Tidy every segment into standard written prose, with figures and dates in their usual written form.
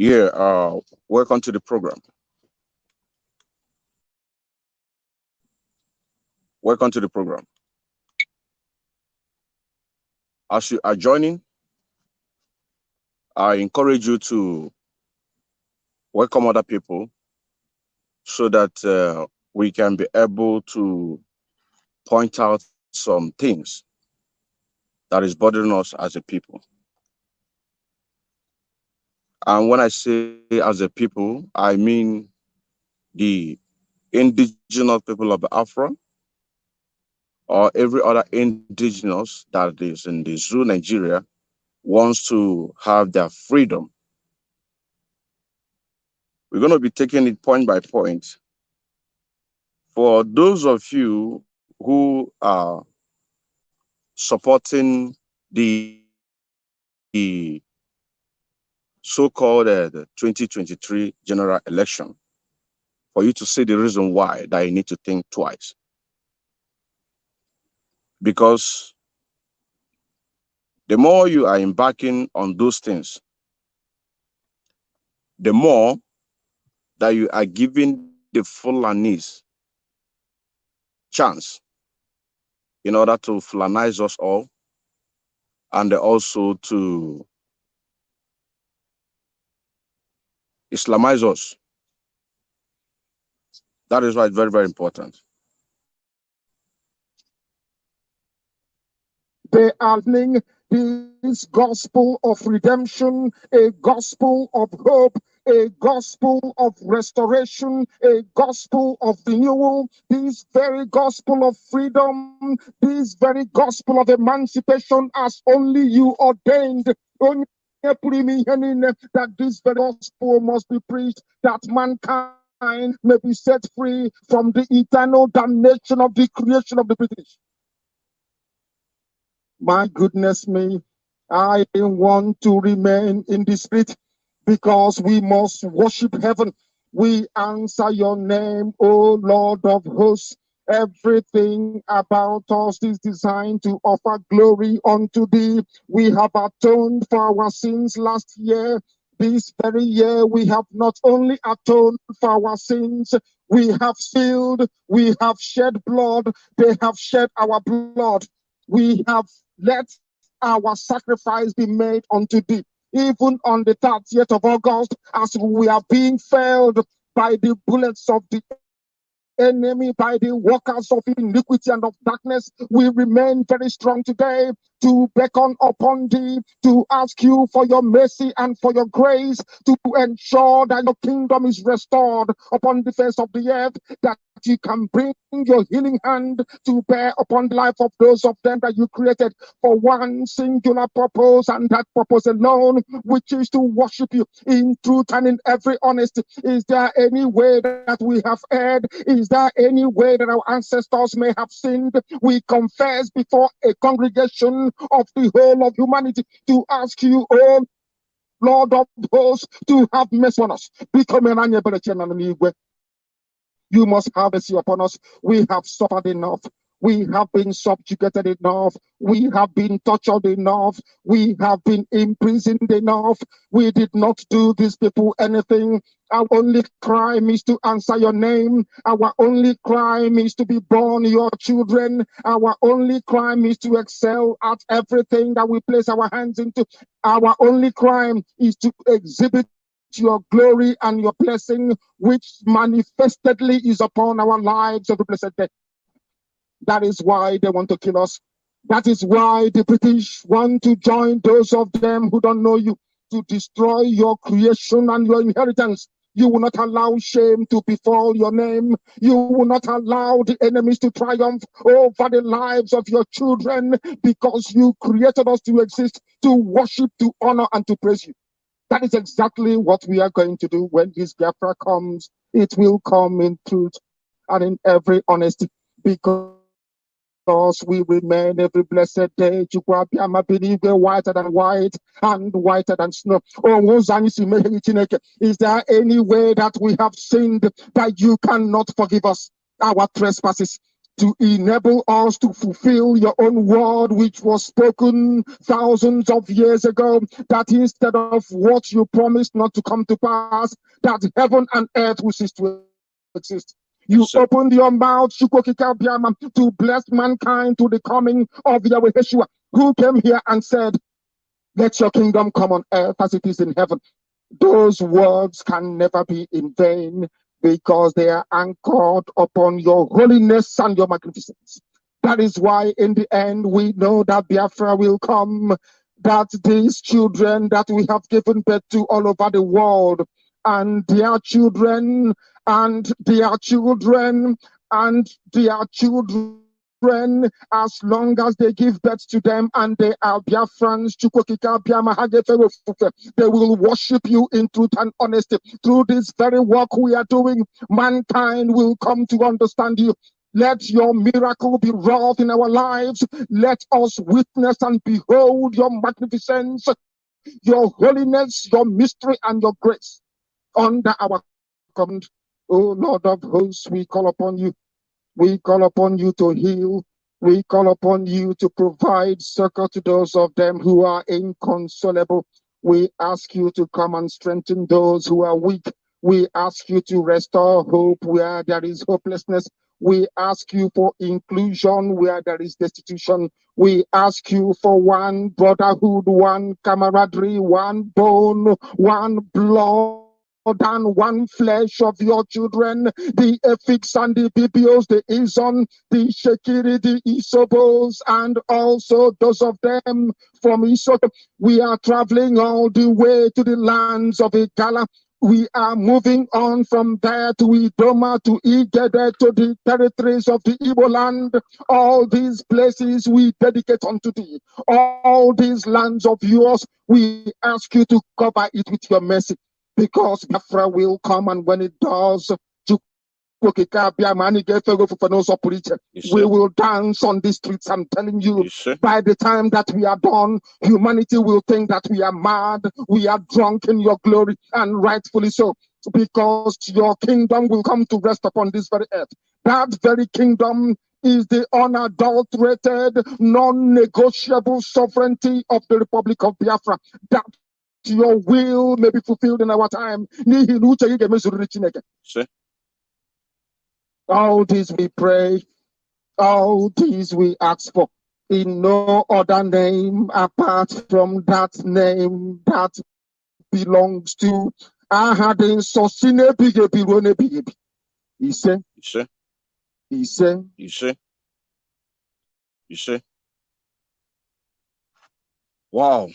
Yeah, welcome to the program. Welcome to the program. As you are joining, I encourage you to welcome other people so that we can be able to point out some things that is bothering us as a people. And when I say as a people, I mean the indigenous people of Biafra or every other indigenous that is in the zoo Nigeria wants to have their freedom. We're going to be taking it point by point. For those of you who are supporting the so-called the 2023 general election, for you to see the reason why that you need to think twice. Because the more you are embarking on those things, the more that you are giving the Fulanis chance in order to Fulanize us all and also to Islamize us. That is why it's very, very important. They are listening this gospel of redemption, a gospel of hope, a gospel of restoration, a gospel of renewal, this very gospel of freedom, this very gospel of emancipation as only you ordained. Only that this very gospel must be preached, that mankind may be set free from the eternal damnation of the creation of the British. My goodness me, I want to remain in the spirit because we must worship heaven. We answer your name, O Lord of hosts. Everything about us is designed to offer glory unto thee. We have atoned for our sins last year. This very year, we have not only atoned for our sins, we have sealed, we have shed blood, they have shed our blood. We have let our sacrifice be made unto thee. Even on the 30th of August, as we are being felled by the bullets of the enemy, by the workers of iniquity and of darkness, we remain very strong today to beckon upon thee, to ask you for your mercy and for your grace, to ensure that your kingdom is restored upon the face of the earth, that you can bring your healing hand to bear upon the life of those of them that you created for one singular purpose, and that purpose alone, which is to worship you in truth and in every honesty. Is there any way that we have erred? Is there any way that our ancestors may have sinned? We confess before a congregation of the whole of humanity to ask you, oh Lord of hosts, to have mercy on us. You must have mercy upon us. We have suffered enough. We have been subjugated enough. We have been tortured enough. We have been imprisoned enough. We did not do these people anything. Our only crime is to answer your name. Our only crime is to be born your children. Our only crime is to excel at everything that we place our hands into. Our only crime is to exhibit your glory and your blessing, which manifestedly is upon our lives every blessed day. That is why they want to kill us. That is why the British want to join those of them who don't know you to destroy your creation and your inheritance. You will not allow shame to befall your name. You will not allow the enemies to triumph over the lives of your children, because you created us to exist, to worship, to honor, and to praise you. That is exactly what we are going to do when this Biafra comes. It will come in truth and in every honesty, because we remain every blessed day. Whiter than white and whiter than snow. Is there any way that we have sinned that you cannot forgive us our trespasses? to enable us to fulfill your own word, which was spoken thousands of years ago, that instead of what you promised not to come to pass, that heaven and earth will cease to exist. You opened your mouth, to bless mankind to the coming of Yahweh Yeshua, who came here and said, let your kingdom come on earth as it is in heaven. Those words can never be in vain, because they are anchored upon your holiness and your magnificence. That is why in the end we know that Biafra will come, that these children that we have given birth to all over the world, and their children, and their children, and their children, as long as they give birth to them and they are Biafrans, they will worship you in truth and honesty. Through this very work we are doing, mankind will come to understand you. Let your miracle be wrought in our lives. Let us witness and behold your magnificence, your holiness, your mystery, and your grace under our command. Oh Lord of hosts, we call upon you. We call upon you to heal. We call upon you to provide succor to those of them who are inconsolable. We ask you to come and strengthen those who are weak. We ask you to restore hope where there is hopelessness. We ask you for inclusion where there is destitution. We ask you for one brotherhood, one camaraderie, one bone, one blood, than one flesh of your children, the Efiks and the Bibios, the Izon, the Shekiri, the Isobos, and also those of them from Isok. We are traveling all the way to the lands of Igala. We are moving on from there to Idoma, to Igede, to the territories of the Igbo land. All these places we dedicate unto thee. All these lands of yours, we ask you to cover it with your mercy, because Biafra will come, and when it does, we will dance on the streets. I'm telling you, by the time that we are done, humanity will think that we are mad, we are drunk in your glory, and rightfully so, because your kingdom will come to rest upon this very earth. That very kingdom is the unadulterated, non-negotiable sovereignty of the Republic of Biafra. That your will may be fulfilled in our time. All these we pray, all these we ask for, in no other name apart from that name that belongs to Ahadin Sosine Bigebi Rone Bigebi. He said, Wow.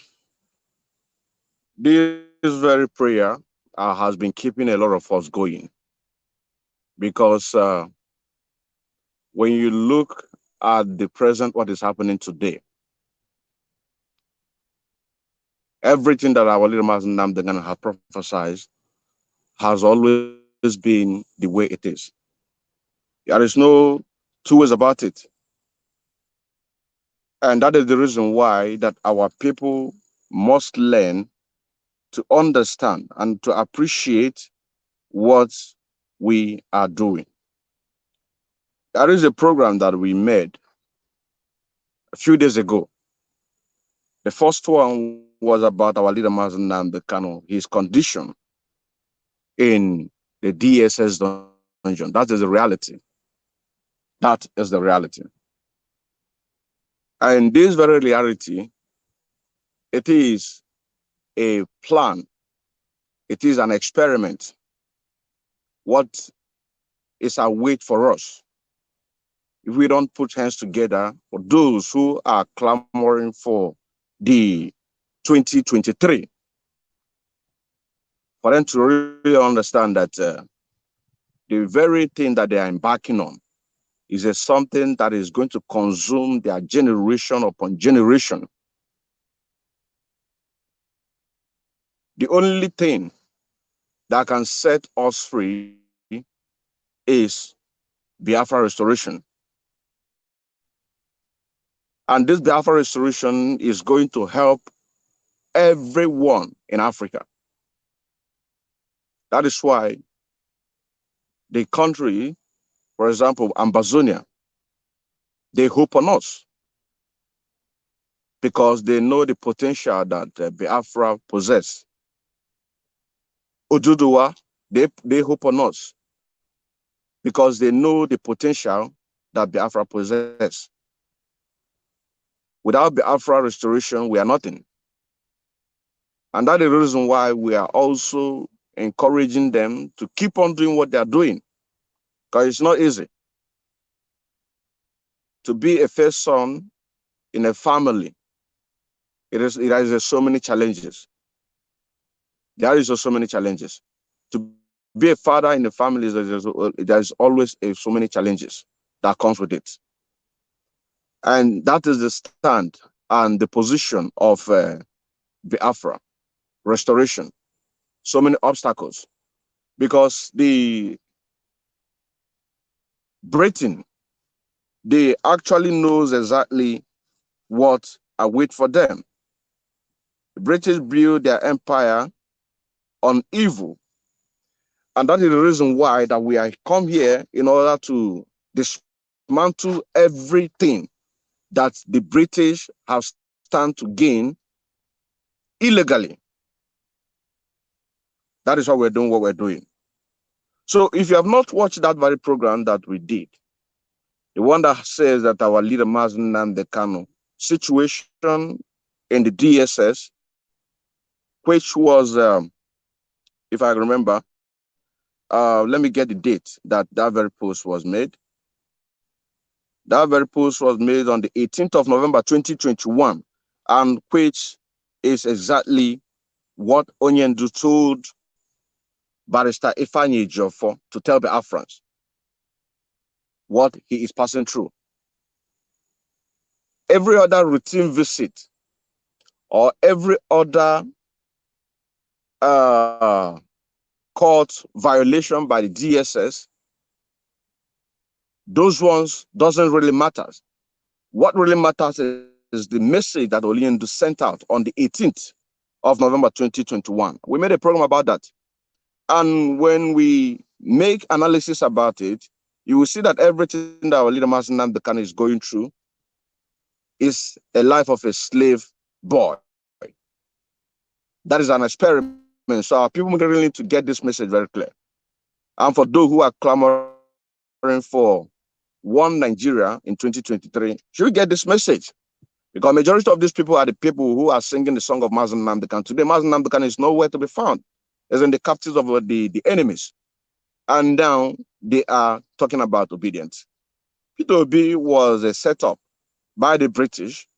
This very prayer has been keeping a lot of us going, because when you look at the present, what is happening today, everything that our little Master Nnamdi Kanu has prophesied has always been the way it is. There is no two ways about it. And that is the reason why that our people must learn to understand and to appreciate what we are doing. There is a program that we made a few days ago. The first one was about our leader Master Nnamdi Kanu, his condition in the DSS dungeon. That is the reality. That is the reality. And this very reality, it is a plan. It is an experiment. What is await for us if we don't put hands together for those who are clamoring for the 2023, for them to really understand that the very thing that they are embarking on is something that is going to consume their generation upon generation. The only thing that can set us free is Biafra restoration. And this Biafra restoration is going to help everyone in Africa. That is why the country, for example, Ambazonia, They hope on us because they know the potential that Biafra possess. Oduduwa, they hope on us because they know the potential that Biafra possess. Without Biafra restoration, we are nothing. And that is the reason why we are also encouraging them to keep on doing what they are doing, because it's not easy to be a first son in a family. It has so many challenges. There is so many challenges. To be a father in a family, there's always so many challenges that comes with it. And that is the stand and the position of Biafra restoration. So many obstacles because the Britain, they actually knows exactly what await for them. The British built their empire on evil, and that is the reason why that we are come here in order to dismantle everything that the British have stand to gain illegally. That is why we're doing what we're doing. So if you have not watched that very program that we did, the one that says that our leader Mazi Nnamdi Kanu situation in the DSS, which was, if I remember, let me get the date that very post was made. That very post was made on the 18th of November 2021, and which is exactly what Onyendu told Barrister Ifeanyi Ejiofor to tell the Afrans what he is passing through. Every other routine visit or every other court violation by the DSS, those ones doesn't really matter. What really matters is the message that Onyendu sent out on the 18th of November 2021. We made a program about that. And when we make analysis about it, you will see that everything that our leader Mazi Nnamdi Kanu is going through is a life of a slave boy. That is an experiment. So our people really need to get this message very clear. And for those who are clamoring for one Nigeria in 2023, should get this message. Because majority of these people are the people who are singing the song of Mazi Nnamdi Kanu. Today, Mazi Nnamdi Kanu is nowhere to be found. It's in the captives of the enemies. And now they are talking about obedience. Peter Obi was a setup by the British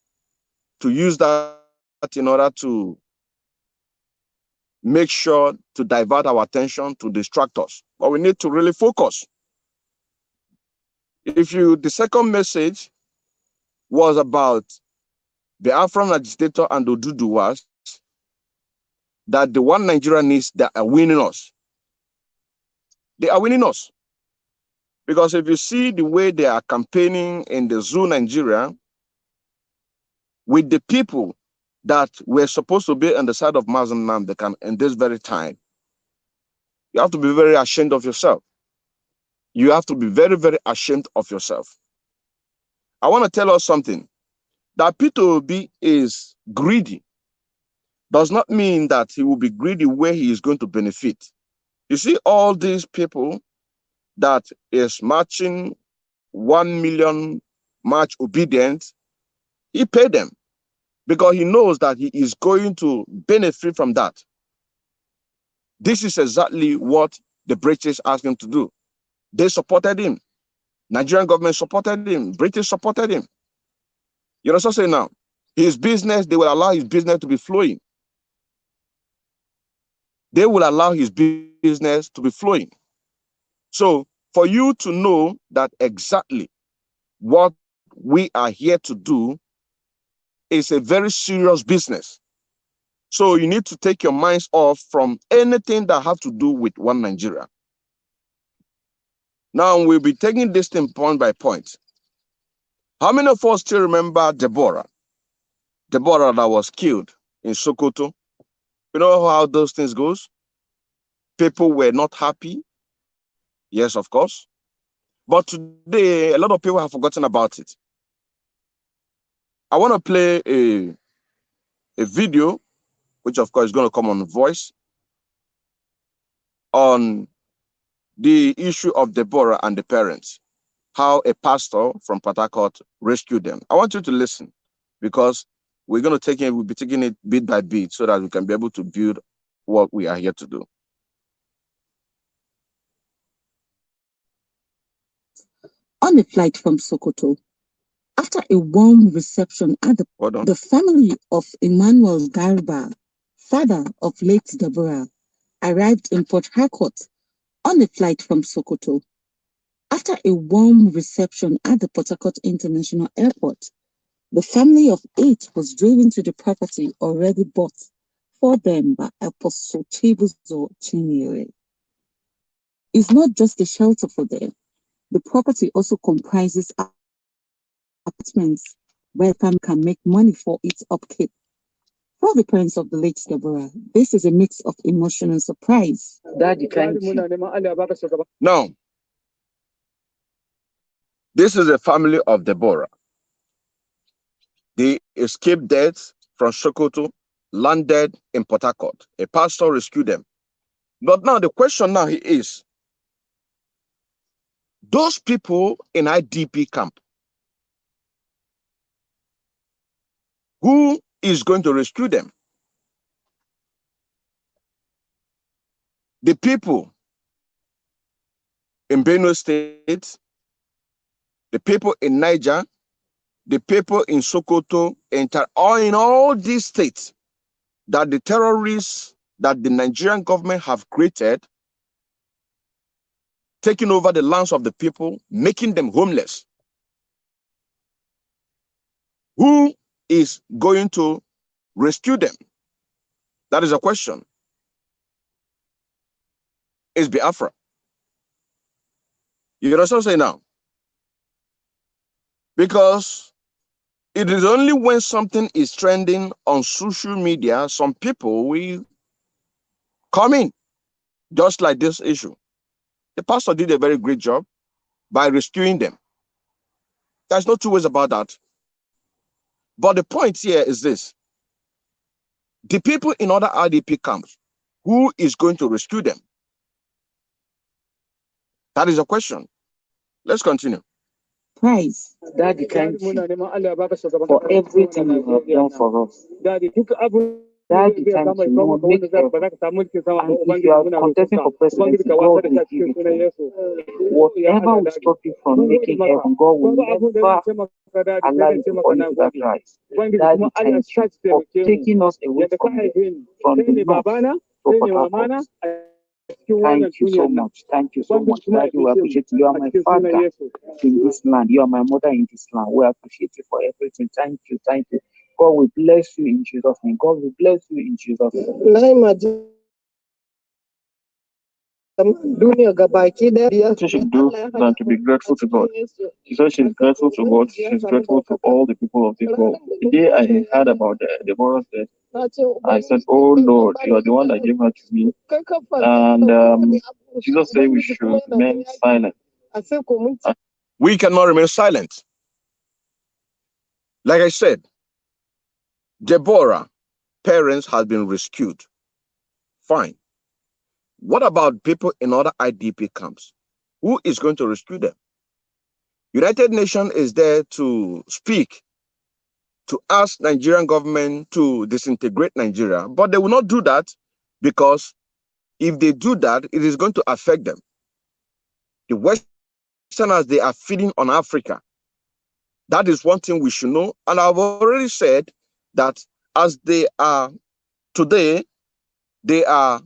to use that in order to make sure to divert our attention, to distract us. But we need to really focus. The second message was about the Afran agitator and Oduduwas, that the one Nigeria needs that are winning us. They are winning us. Because if you see the way they are campaigning in the Zoo Nigeria with the people that were supposed to be on the side of Mazi Nnamdi Kanu in this very time, you have to be very ashamed of yourself. You have to be very, very ashamed of yourself. I want to tell us something. That Peter Obi is greedy does not mean that he will be greedy where he is going to benefit. You see all these people that is marching 1 million march obedient, he paid them because he knows that he is going to benefit from that. This is exactly what the British asked him to do. They supported him. Nigerian government supported him. British supported him. You know what I'm saying now? His business, they will allow his business to be flowing. They will allow his business to be flowing. So for you to know that exactly what we are here to do is a very serious business. So you need to take your minds off from anything that has to do with one Nigeria. Now we'll be taking this thing point by point. How many of us still remember Deborah? Deborah that was killed in Sokoto. You know how those things goes? People were not happy. Yes, of course. But today, a lot of people have forgotten about it. I want to play a video, which of course is going to come on voice, on the issue of Deborah and the parents, how a pastor from Port Harcourt rescued them. I want you to listen, because we'll be taking it bit by bit so that we can be able to build what we are here to do. On a flight from Sokoto, after a warm reception at the family of Emmanuel Garba, father of late Deborah, arrived in Port Harcourt on a flight from Sokoto. After a warm reception at the Port Harcourt International Airport, the family of 8 was driven to the property already bought for them by Apostle Chibuzo Chinyere. It's not just a shelter for them. The property also comprises apartments where family can make money for its upkeep. For the parents of the late Deborah, this is a mix of emotion and surprise. Now, this is a family of Deborah. They escaped death from Sokoto, landed in Port Harcourt. A pastor rescued them. But now the question now is, those people in IDP camp, who is going to rescue them? The people in Benue State, the people in Niger, the people in Sokoto, or in all these states that the terrorists that the Nigerian government have created, taking over the lands of the people, making them homeless. Who is going to rescue them? That is a question. It's Biafra. You can also say now, because it is only when something is trending on social media, some people will come in, just like this issue. The pastor did a very great job by rescuing them. There's no two ways about that. But the point here is this. The people in other IDP camps, who is going to rescue them? That is a question. Let's continue. Praise. Daddy, thank you for everything you have done for us. Daddy, thank you. Make help. And if you are contesting for presidency, God will give it to you. Whatever will stop you from making heaven, God will never allow you to fall into that rise. Daddy, thank you for taking us away from the north to Port Harcourt. Thank you so much. Thank you so much. Daddy, we appreciate you. You are my father in this land. You are my mother in this land. We appreciate you for everything. Thank you. Thank you. God will bless you in Jesus' name. God will bless you in Jesus' name. She should do than to be grateful to God. She said she's grateful to God. She's grateful to all the people of this world. The day I heard about Deborah's death, I said, "Oh Lord, you are the one that gave her to me." And Jesus said we should remain silent. We cannot remain silent. Like I said, Deborah, parents have been rescued. Fine. What about people in other IDP camps? Who is going to rescue them? United Nations is there to speak, to ask Nigerian government to disintegrate Nigeria, but they will not do that, because if they do that, it is going to affect them. The Westerners, they are feeding on Africa. That is one thing we should know. And I've already said that as they are today, they are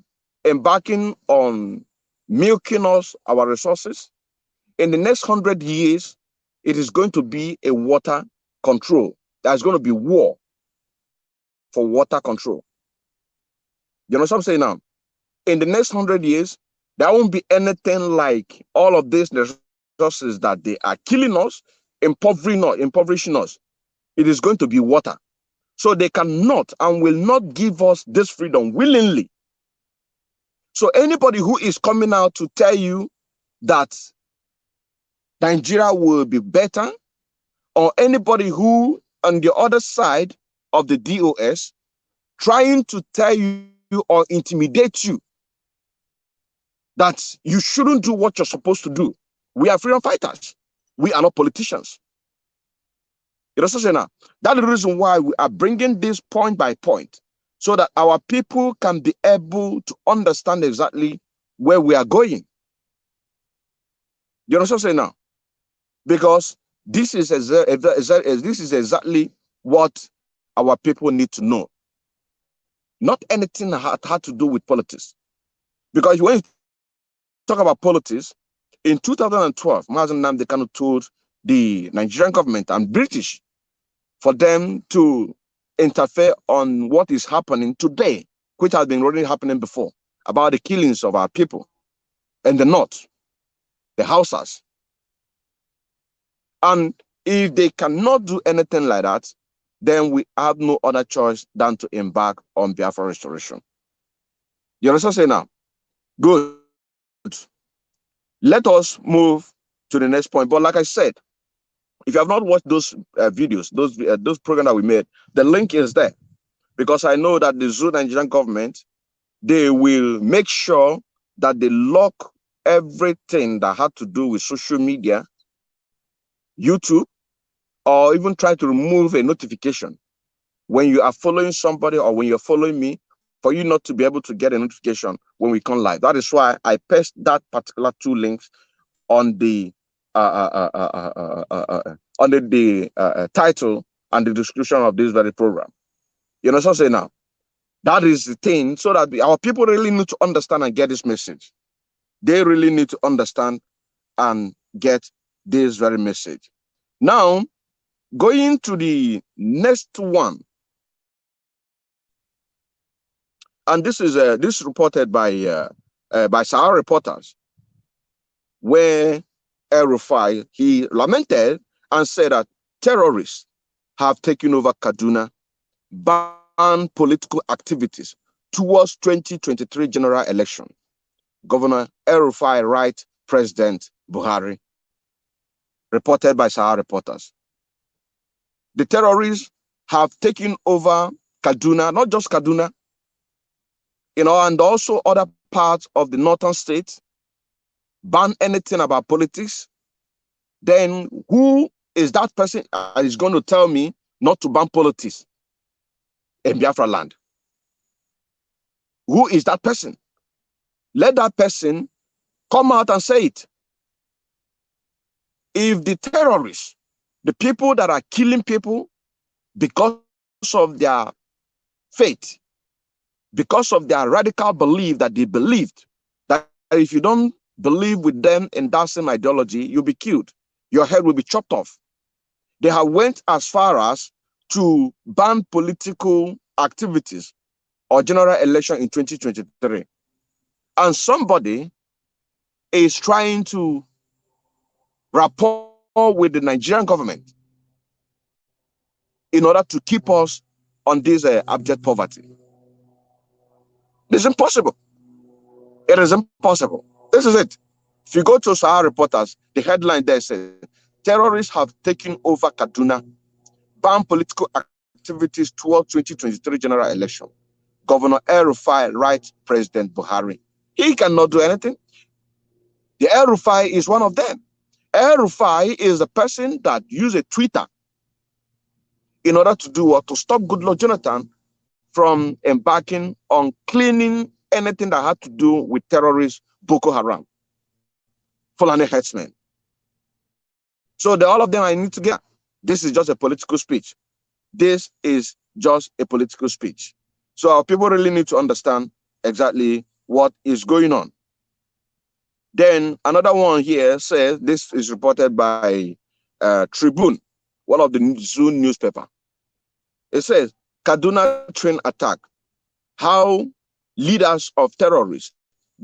embarking on milking us, our resources. In the next 100 years, it is going to be a water control. There's going to be war for water control. You know what I'm saying now? In the next 100 years, there won't be anything like all of these resources that they are killing us, impoverishing us. It is going to be water. So they cannot and will not give us this freedom willingly. So anybody who is coming out to tell you that Nigeria will be better, or anybody who on the other side of the DOS trying to tell you or intimidate you that you shouldn't do what you're supposed to do. We are freedom fighters. We are not politicians. You know what I'm saying now? That's the reason why we are bringing this point by point, so that our people can be able to understand exactly where we are going. You know what I'm saying now? Because this is exactly what our people need to know. Not anything had to do with politics. Because when you talk about politics, in 2012, Mazen Nnamdi Kanu told the Nigerian government and British for them to interfere on what is happening today, which has been already happening before, about the killings of our people in the north, the Hausas. And if they cannot do anything like that, then we have no other choice than to embark on Biafra restoration. You understand saying now? Good. Let us move to the next point. But like I said, if you have not watched those videos, those programs that we made, the link is there. Because I know that the Zoo Nigerian government, they will make sure that they lock everything that had to do with social media, YouTube, or even try to remove a notification when you are following somebody or when you're following me, for you not to be able to get a notification when we come live. That is why I paste that particular two links on the title and the description of this very program. You know what I'm saying now? That is the thing, so that our people really need to understand and get this message. They really need to understand and get this very message. Now, going to the next one, and this is reported by Sahara Reporters, where El-Rufai, he lamented and said that terrorists have taken over Kaduna, banned political activities towards 2023 general election. Governor El-Rufai writes President Buhari, reported by Sahara Reporters. The terrorists have taken over Kaduna, not just Kaduna, and also other parts of the northern states, ban anything about politics. Then who is that person that is going to tell me not to ban politics in Biafra land? Who is that person? Let that person come out and say it. If the terrorists, the people that are killing people because of their faith, because of their radical belief that they believed that if you don't believe with them in that same ideology, you'll be killed. Your head will be chopped off. They have went as far as to ban political activities or general election in 2023. And somebody is trying to rapport with the Nigerian government in order to keep us on this abject poverty. It's impossible. It is impossible. This is it. If you go to Sahara Reporters, the headline there says, terrorists have taken over Kaduna, ban political activities towards 2023 general election. Governor El-Rufai writes President Buhari. He cannot do anything. The El-Rufai is one of them. El-Rufai is the person that used a Twitter in order to do what? To stop Goodluck Jonathan from embarking on cleaning anything that had to do with terrorists, Boko Haram, Fulani headsmen. So all of them I need to get. This is just a political speech. This is just a political speech. So our people really need to understand exactly what is going on. Then another one here says, this is reported by Tribune, one of the Zoo newspaper. It says, Kaduna train attack, how leaders of terrorists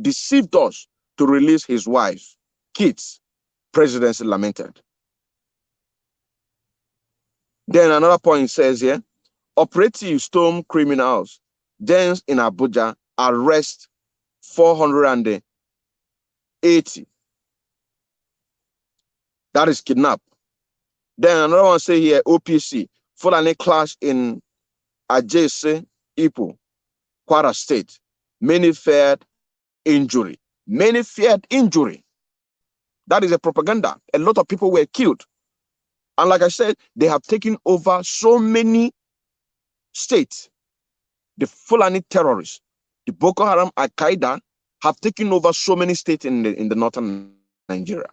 deceived us to release his wife, kids, presidency lamented. Then another point says here, operative storm criminals, dens in Abuja, arrest 480. That is kidnap. Then another one say here, OPC, Fulani clash in Ajese, Ipo, Kwara State. Many feared injury. Many feared injury. That is a propaganda. A lot of people were killed. And like I said, they have taken over so many states. The Fulani terrorists, the Boko Haram, Al-Qaeda have taken over so many states in the northern Nigeria.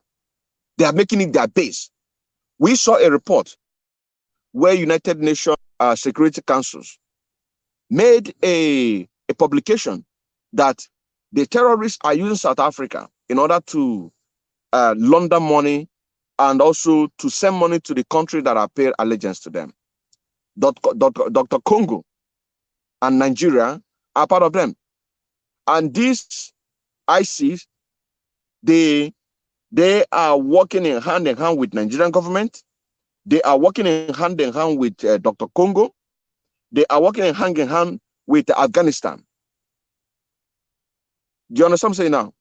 They are making it their base. We saw a report where United Nations Security Councils made a publication that the terrorists are using South Africa in order to launder money and also to send money to the country that are paid allegiance to them. Dr. Congo and Nigeria are part of them. And these ISIS, they are working in hand with Nigerian government. They are working in hand with Dr. Congo. They are working in hand with Afghanistan. Do you understand what I'm saying now?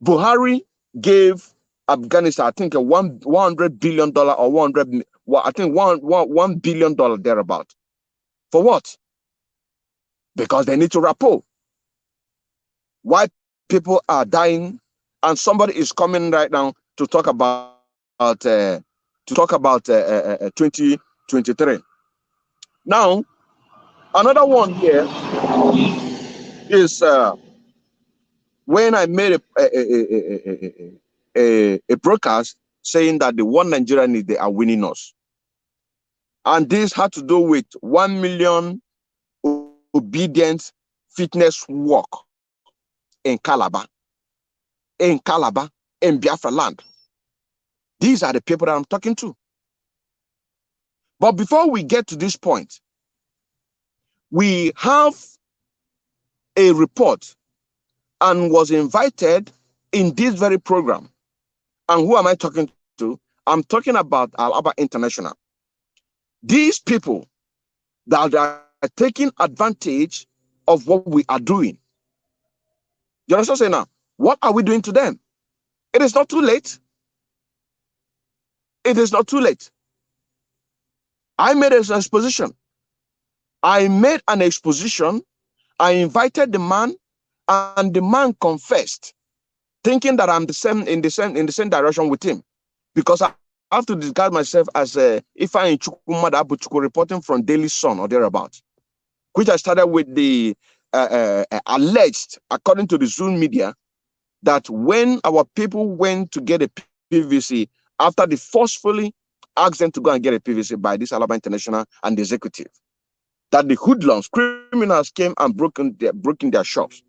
Buhari gave Afghanistan, I think, $100 billion or $1 billion thereabout. For what? Because they need to rapport. Why people are dying, and somebody is coming right now to talk about 2023. Now, another one here is when I made a broadcast saying that the one Nigerian is they are winning us, and this had to do with 1 million obedient fitness walk in Calabar, in Biafra land. These are the people that I'm talking to. But before we get to this point, we have a report and was invited in this very program. And who am I talking to? I'm talking about Alaba International. These people that are taking advantage of what we are doing. You understand what I'm saying now? What are we doing to them? It is not too late. It is not too late. I made an exposition. I invited the man, and the man confessed, thinking that I'm in the same direction with him, because I have to disguise myself as Ifeanyi Chukwumadu Abuchukwu, reporting from Daily Sun or thereabouts, which I started with the alleged, according to the Zoom media, that when our people went to get a PVC, after they forcefully asked them to go and get a PVC by this Alaba International and the executive, that the hoodlums, criminals came and broke in their shops.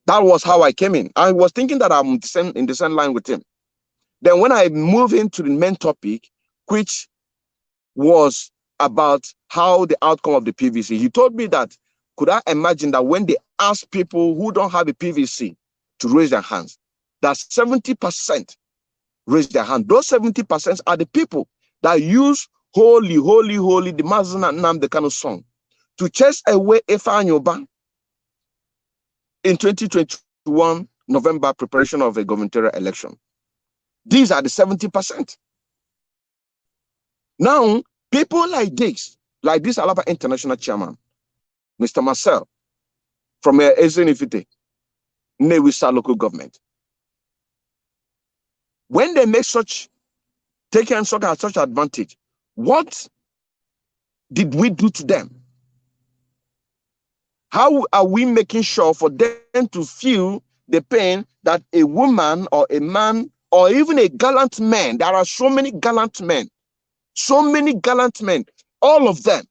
That was how I came in. I was thinking that I'm in the same line with him. Then when I moved into the main topic, which was about how the outcome of the PVC, he told me that, could I imagine that when they ask people who don't have a PVC to raise their hands, that 70% raise their hand. Those 70% are the people that use Holy, Holy, Holy, the Mazana Nnamdi Kanu song, to chase away Ifeanyi Ubah in 2021 November preparation of a gubernatorial election. These are the 70%. Now, people like this Alaba International chairman, Mr. Marcel, from Ezenifite, Newisa local government, when they make taking such advantage, what did we do to them? How are we making sure for them to feel the pain that a woman or a man or even a gallant man, there are so many gallant men, all of them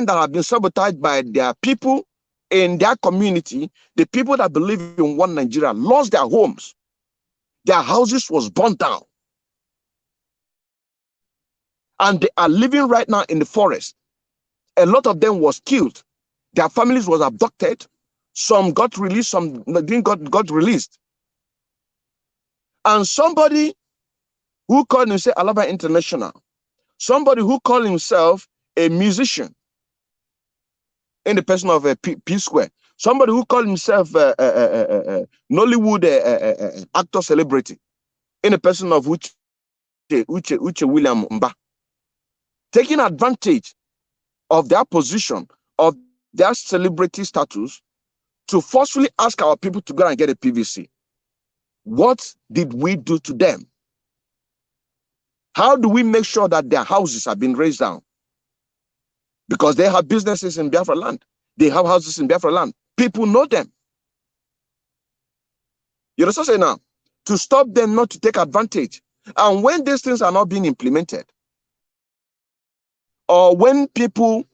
that have been sabotaged by their people in their community, the people that believe in one Nigeria, lost their homes. Their houses was burnt down. And they are living right now in the forest. A lot of them was killed. Their families was abducted. Some got released, some didn't got released. And somebody who called himself Alaba International, somebody who called himself a musician in the person of a P Square, somebody who called himself Nollywood actor celebrity in the person of Uche William Mba. taking advantage of their position, of their celebrity status, to forcefully ask our people to go and get a PVC. What did we do to them? How do we make sure that their houses have been raised down? Because they have businesses in Biafra land. They have houses in Biafra land. People know them. You know what I'm saying now? To stop them not to take advantage. And when these things are not being implemented, or when people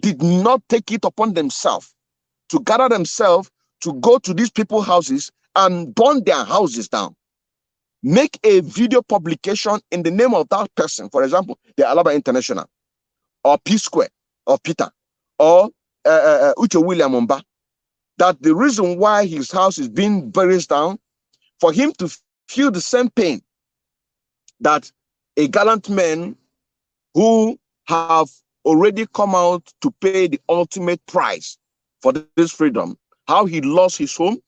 did not take it upon themselves to gather themselves to go to these people's houses and burn their houses down, make a video publication in the name of that person, for example, the Alaba International, or P Square, or Peter, or Uche William Mumba, that the reason why his house is being buried down, for him to feel the same pain that a gallant man who have already come out to pay the ultimate price for this freedom, how he lost his home,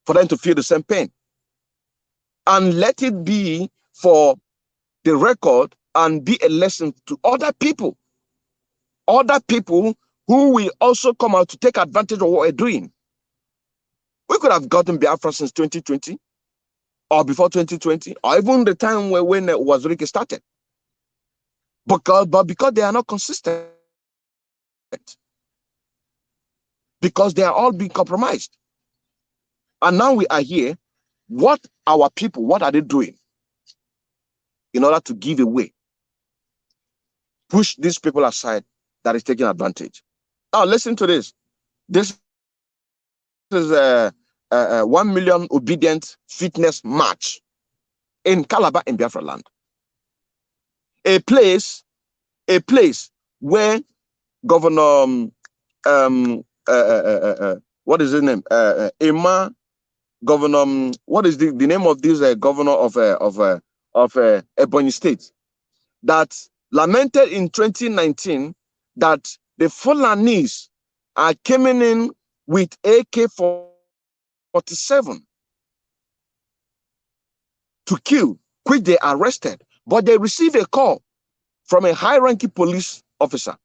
for them to feel the same pain. And let it be for the record and be a lesson to other people who will also come out to take advantage of what we're doing. We could have gotten Biafra since 2020, or before 2020, or even the time when Wazirike started. But because they are not consistent, because they are all being compromised. And now we are here. What our people, what are they doing in order to give away, push these people aside that is taking advantage? Now listen to this. This is a 1 million obedient fitness march in Calabar in Biafra land. A place where Governor what is his name? Emma, Governor, what is the name of this governor of Ebonyi State, that lamented in 2019 that the Fulanis are coming in with AK-47 to kill, which they arrested, but they received a call from a high-ranking police officer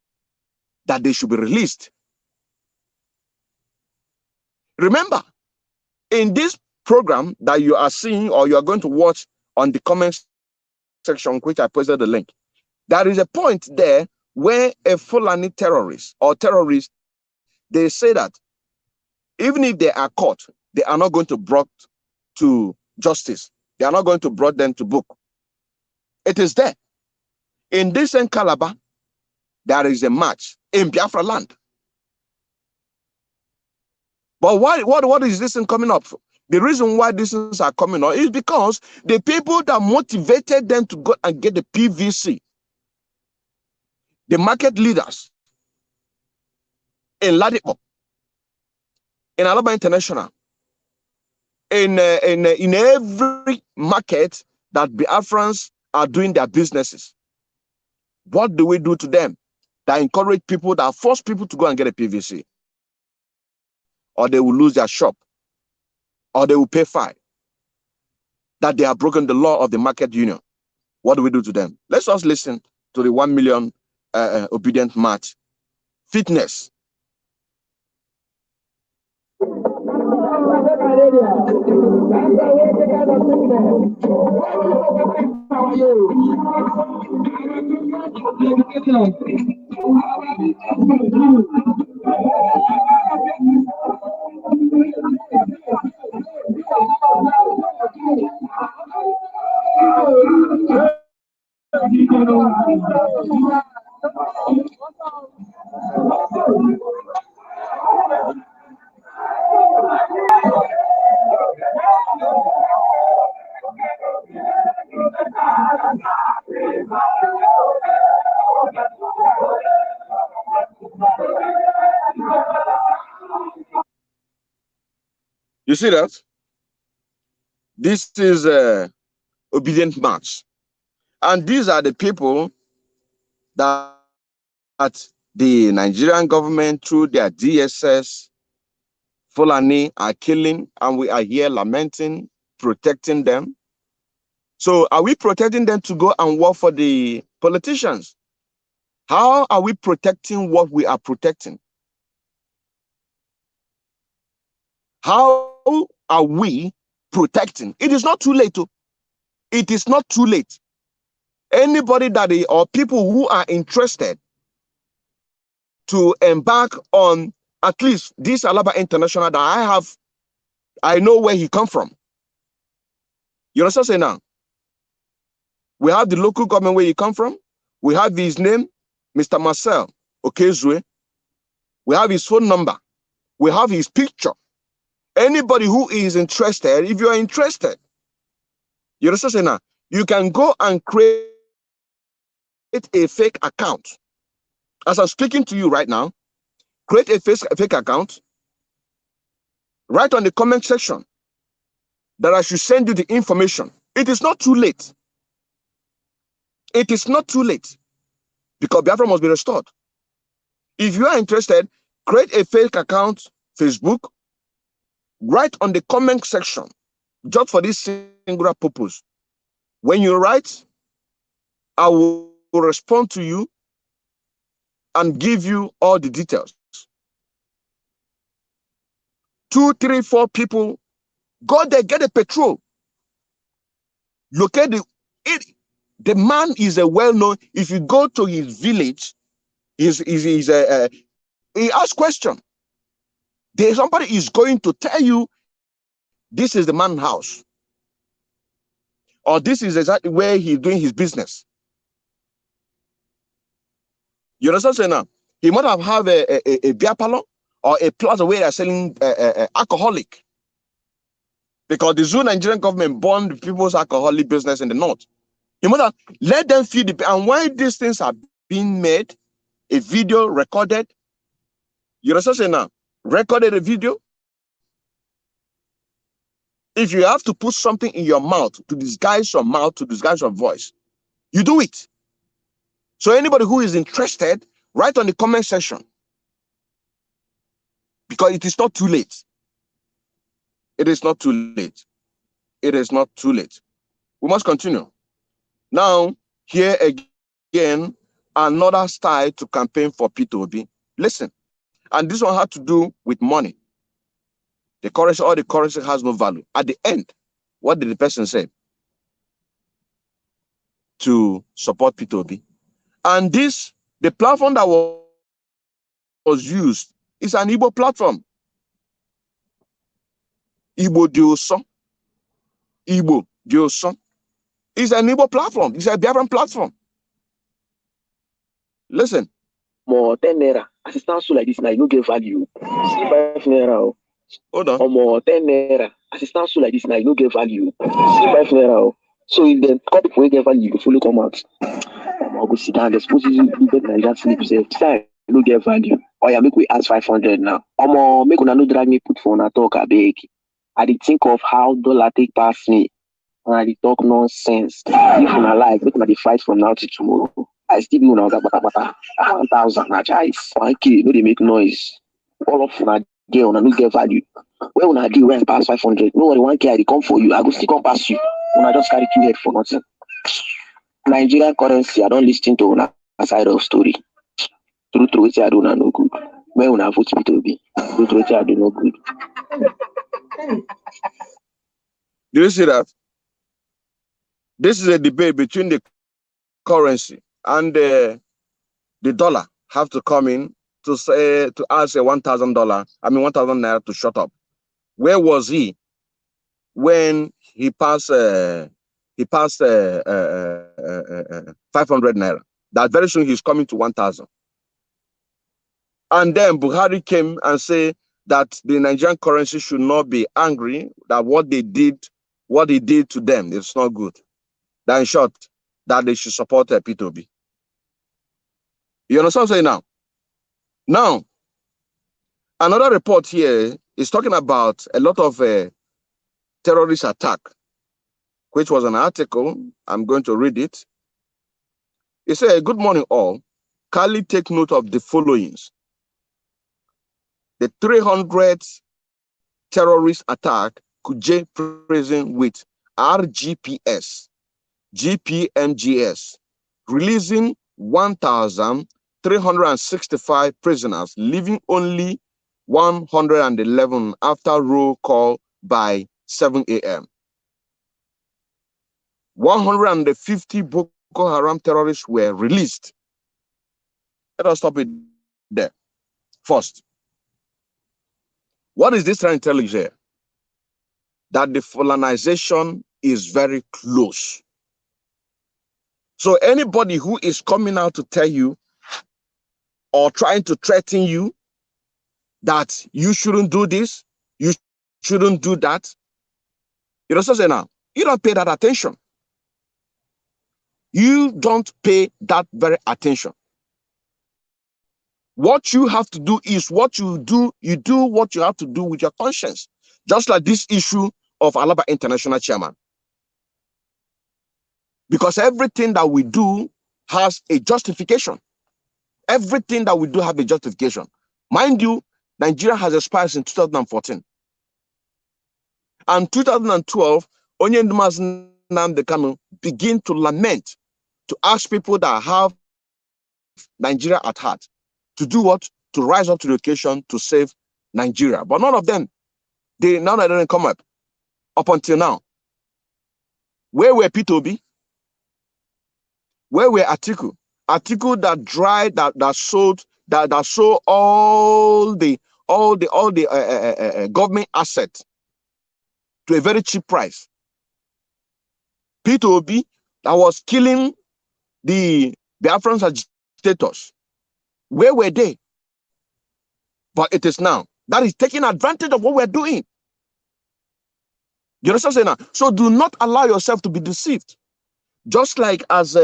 that they should be released. Remember, in this program that you are seeing or you are going to watch on the comment section, which I posted the link, there is a point there where a Fulani terrorist or terrorist, they say that even if they are caught, they are not going to be brought to justice. They are not going to be brought them to book. It is there. In this same Calabar, there is a march in Biafra land. But what is this thing coming up? The reason why these things are coming up is because the people that motivated them to go and get the PVC, the market leaders in Ladipo, in Alaba International, in every market that Biafrans are doing their businesses. What do we do to them? That encourage people, that force people to go and get a PVC, or they will lose their shop, or they will pay fine, that they have broken the law of the market union. What do we do to them? Let's just listen to the 1 million obedient march. Fitness. You see that? This is a obedient march. And these are the people that the Nigerian government, through their DSS, Fulani, are killing, and we are here lamenting, protecting them. So are we protecting them to go and work for the politicians? How are we protecting what we are protecting? How are we protecting? It is not too late. It is not too late. Anybody or people who are interested to embark on at least this Alaba International that I know where he come from. You understand what I'm saying now? We have the local government where he come from. We have his name, Mr. Marcel Okezue. We have his phone number. We have his picture. Anybody who is interested, if you are interested, you understand what I'm saying now? You can go and create a fake account. As I'm speaking to you right now, create a fake account. Write on the comment section that I should send you the information. It is not too late. It is not too late because Biafra must be restored. If you are interested, create a fake account, Facebook, write on the comment section just for this singular purpose. When you write, I will respond to you and give you all the details. 2, 3, 4 people, go there, get a petrol. Locate the man is a well-known. If you go to his village, he asks question. Somebody is going to tell you this is the man's house, or this is exactly where he's doing his business. You understand now? He might have a beer parlor or a plaza where they're selling alcoholic, because the Zoo Nigerian government banned people's alcoholic business in the north. You might have let them feed and why these things are being made, a video recorded. You understand now? Recorded a video. If you have to put something in your mouth to disguise your mouth, to disguise your voice, you do it. So anybody who is interested, write on the comment section, because it is not too late. It is not too late. It is not too late. We must continue. Now, here again, another style to campaign for P2B. Listen, and this one had to do with money. The currency, all the currency has no value. At the end, what did the person say? To support P2B. And the platform that was used is an Igbo platform. Igbo Dioso. Igbo Dioso. It's an Igbo platform. It's a Biafran platform. Listen. More 10 naira. As it stands so like this now, you don't get value. 5 naira. Hold on. Or more 10 naira. As it stands so like this now, you don't get value. 5 naira. So if the couple will get value, you fully come out. I'll go sit down. They're supposed to do better than that sleep. Say, you don't get value. Or yeah, make we ask 500 now. Or more, make una no drag me put phone and talk a big. I did think of how dollar take past me. And I did talk nonsense. If una like, make una the fight from now to tomorrow. I still be una 1,000. I just 1K. No, they make noise. All of una get una no get value. Where una do when pass 500? No worry, 1K I come for you. I go still come pass you. Una just carry 2 head for nothing. Nigerian currency, I don't listen to una side of story. True, which I do not know good. Where una vote me to be. True, which I do not good. Do you see that? This is a debate between the currency and the dollar have to come in to say, to ask a $1,000, 1,000 naira to shut up. Where was he when he passed 500 naira? That very soon he's coming to 1,000. And then Buhari came and said that the Nigerian currency should not be angry, that what he did to them, it's not good. That in short, that they should support P2B. You understand what I'm saying now? Now, another report here is talking about a lot of terrorist attack, which was an article. I'm going to read it. It says, good morning all. Kindly take note of the followings. The 300th terrorist attack Kuje prison with RGPS GPMGS, releasing 1,365 prisoners, leaving only 111 after roll call by 7 a.m. 150 Boko Haram terrorists were released. Let us stop it there. First, what is this trying to tell you here? That the Fulanization is very close. So anybody who is coming out to tell you or trying to threaten you that you shouldn't do this, you shouldn't do that, you know what I'm saying now? You don't pay that attention. You don't pay that very attention. What you have to do is what you do what you have to do with your conscience. Just like this issue of Alaba International Chairman. Because everything that we do has a justification. Everything that we do have a justification. Mind you, Nigeria has expired in 2014. And 2012, Onye Ndumazi Nnamdi Kanu begin to lament, to ask people that have Nigeria at heart to do what? To rise up to the occasion to save Nigeria. But none of them, none of them didn't come up until now. Where were P2B? Where were Atiku? Atiku that dried, that sold all the government assets to a very cheap price. P2B that was killing the Biafran agitators. Where were they? But it is now. That is taking advantage of what we're doing. You understand what I'm saying now? So do not allow yourself to be deceived. Just like what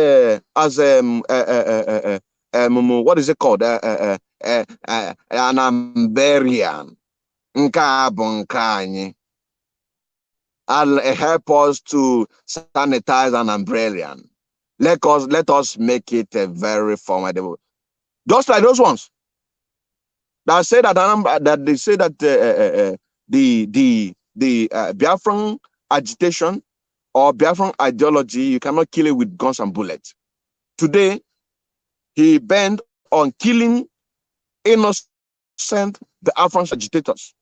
is it called? An Amberian. I'll help us to sanitize an umbrella. Let us make it a very formidable. Just like those ones that say that they say that the Biafran agitation or Biafran ideology, you cannot kill it with guns and bullets. Today, he bent on killing innocent Biafran agitators,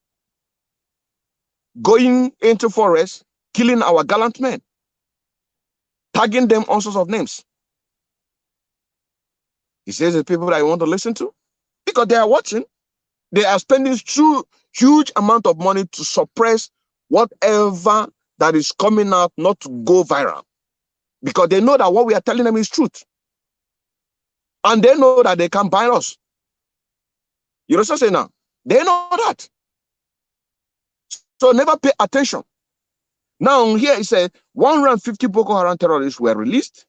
going into forests, killing our gallant men, tagging them all sorts of names. He says the people that you want to listen to, because they are watching, they are spending huge amount of money to suppress whatever that is coming out not to go viral, because they know that what we are telling them is truth, and they know that they can buy us. You know what I'm saying now? They know that. So never pay attention. Now here it says 150 Boko Haram terrorists were released.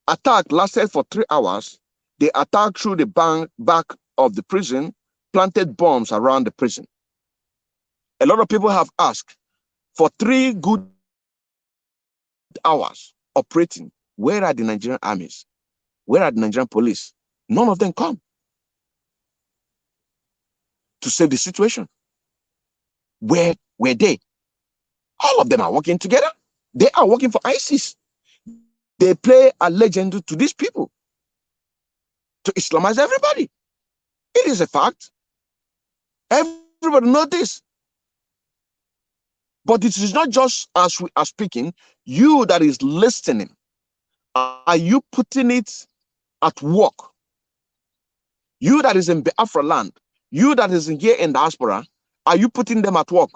Attack lasted for 3 hours. They attacked through the back of the prison, planted bombs around the prison. A lot of people have asked, for 3 good hours operating, where are the Nigerian armies? Where are the Nigerian police? None of them come to save the situation. Where were they? All of them are working together. They are working for ISIS. They play a legend to these people to Islamize everybody. It is a fact. Everybody knows this. But it is not just as we are speaking. You that is listening, are you putting it at work? You that is in Biafra land, you that is here in diaspora, are you putting them at work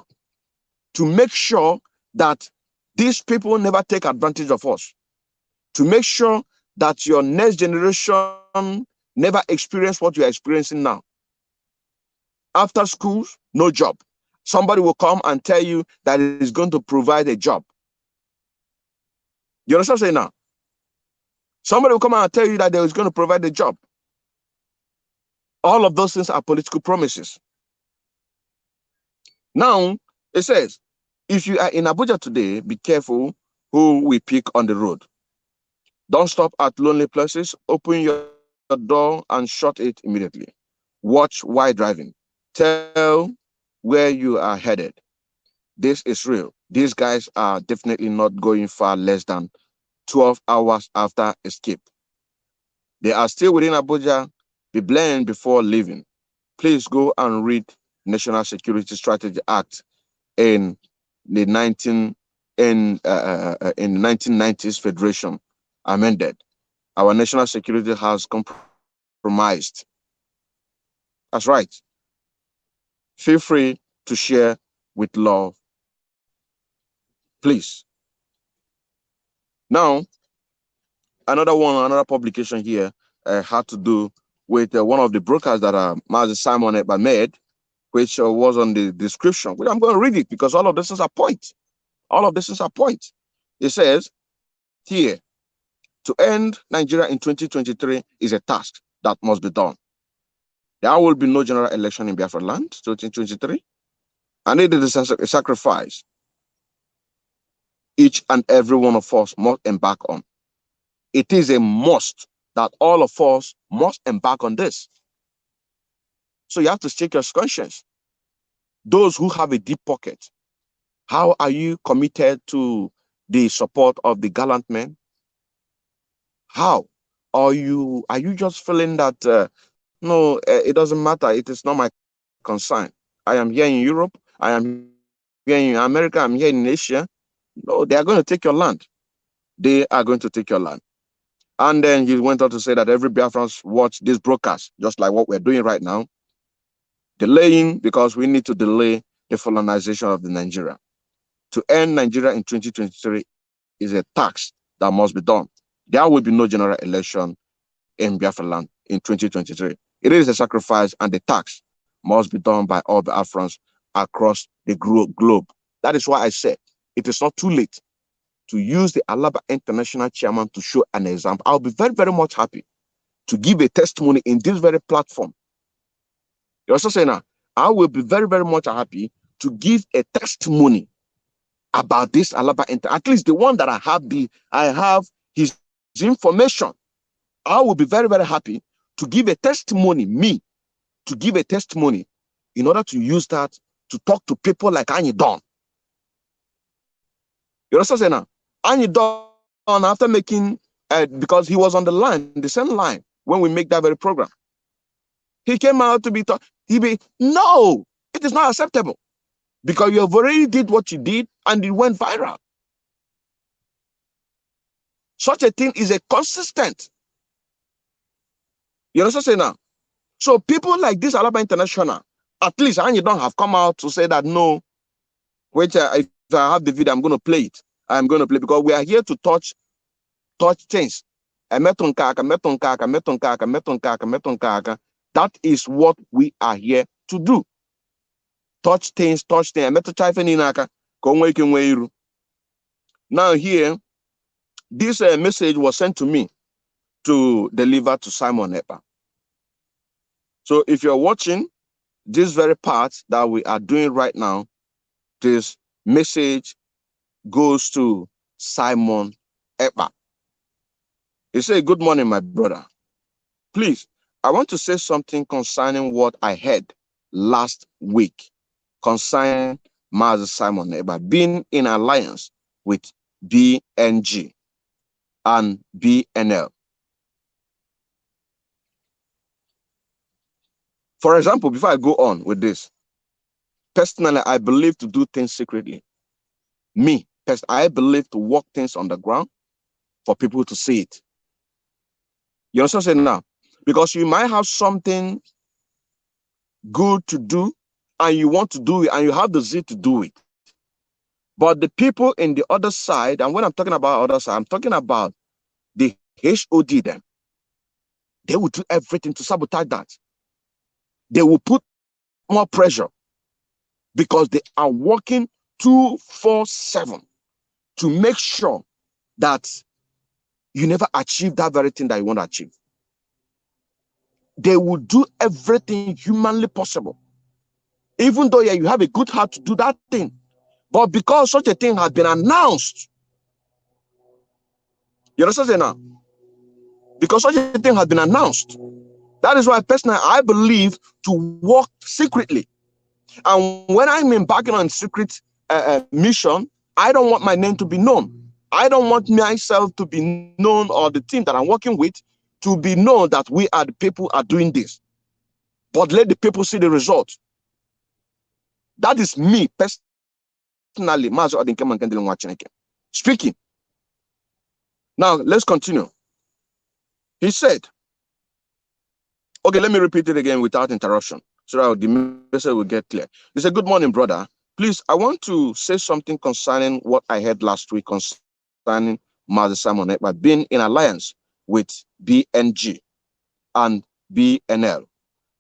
to make sure that these people never take advantage of us? To make sure that your next generation never experience what you are experiencing now. After schools, no job. Somebody will come and tell you that it is going to provide a job. You understand what I'm saying now? Somebody will come and tell you that they is going to provide a job. All of those things are political promises. Now, it says, if you are in Abuja today, be careful who we pick on the road. Don't stop at lonely places. Open your door and shut it immediately. Watch while driving. Tell where you are headed. this is real. These guys are definitely not going far less than 12 hours after escape. They are still within Abuja, be blamed before leaving. Please go and read National Security Strategy Act in the 1990s Federation amended. Our national security has compromised. That's right. Feel free to share with love, please. Now, another publication here had to do with one of the brokers that Mazi Simon Ekpa made, which was on the description. Well, I'm going to read it because all of this is a point. All of this is a point. It says here, to end Nigeria in 2023 is a task that must be done. There will be no general election in Biafra land 2023, and it is a sacrifice each and every one of us must embark on. It is a must that all of us must embark on this. So you have to check your conscience. Those who have a deep pocket, how are you committed to the support of the gallant men? How are you just feeling that no, it doesn't matter, it is not my concern. I am here in Europe, I am here in America, I'm here in Asia. No, they are going to take your land. They are going to take your land. And then he went on to say that every Biafrans watch this broadcast, just like what we're doing right now, delaying because we need to delay the colonization of the Nigeria. To end Nigeria in 2023 is a tax that must be done. There will be no general election in Biafra land in 2023. It is a sacrifice, and the tax must be done by all Biafrans across the globe. That is why I said it is not too late to use the Alaba International Chairman to show an example. I'll be very, very much happy to give a testimony in this very platform. You also say now, I will be very, very much happy to give a testimony about this Alaba at least the one that I have his information. I will be very, very happy to give a testimony, to give a testimony in order to use that to talk to people like Anyi Don. You also say now, Anyi Don, after making, because he was on the line, the same line, when we make that very program, he came out to be taught, no, it is not acceptable because you have already did what you did and it went viral. Such a thing is a consistent. You also say now, so people like this Alaba International, at least Anyi Don have come out to say that no, which if I have the video, I'm going to play it. I'm going to play because we are here to touch things. That is what we are here to do. Touch things. Now here, this message was sent to me to deliver to Simon Ekpa. So if you're watching this very part that we are doing right now, this message goes to Simon Ekpa. He said, "Good morning, my brother. Please, I want to say something concerning what I heard last week concerning Mazi Simon Ekpa being in alliance with BNG and BNL. For example, before I go on with this, personally, I believe to do things secretly. I believe to work things on the ground for people to see it. You understand what I'm saying now? Because you might have something good to do and you want to do it and you have the zeal to do it. But the people in the other side, and when I'm talking about other side, I'm talking about the HOD them. They will do everything to sabotage that. They will put more pressure because they are working 24/7 to make sure that you never achieve that very thing that you want to achieve. They will do everything humanly possible. Even though you have a good heart to do that thing. But because such a thing has been announced, you understand now? Because such a thing has been announced, that is why personally I believe to work secretly. And when I'm embarking on secret mission, I don't want my name to be known. I don't want myself to be known, or the team that I'm working with to be known that we are the people are doing this. But let the people see the result. That is me personally, speaking. Now, let's continue. He said, okay, let me repeat it again without interruption, so that the message will get clear. He said, good morning, brother. Please, I want to say something concerning what I heard last week concerning Mother Simon Ekpa being in alliance with BNG and BNL.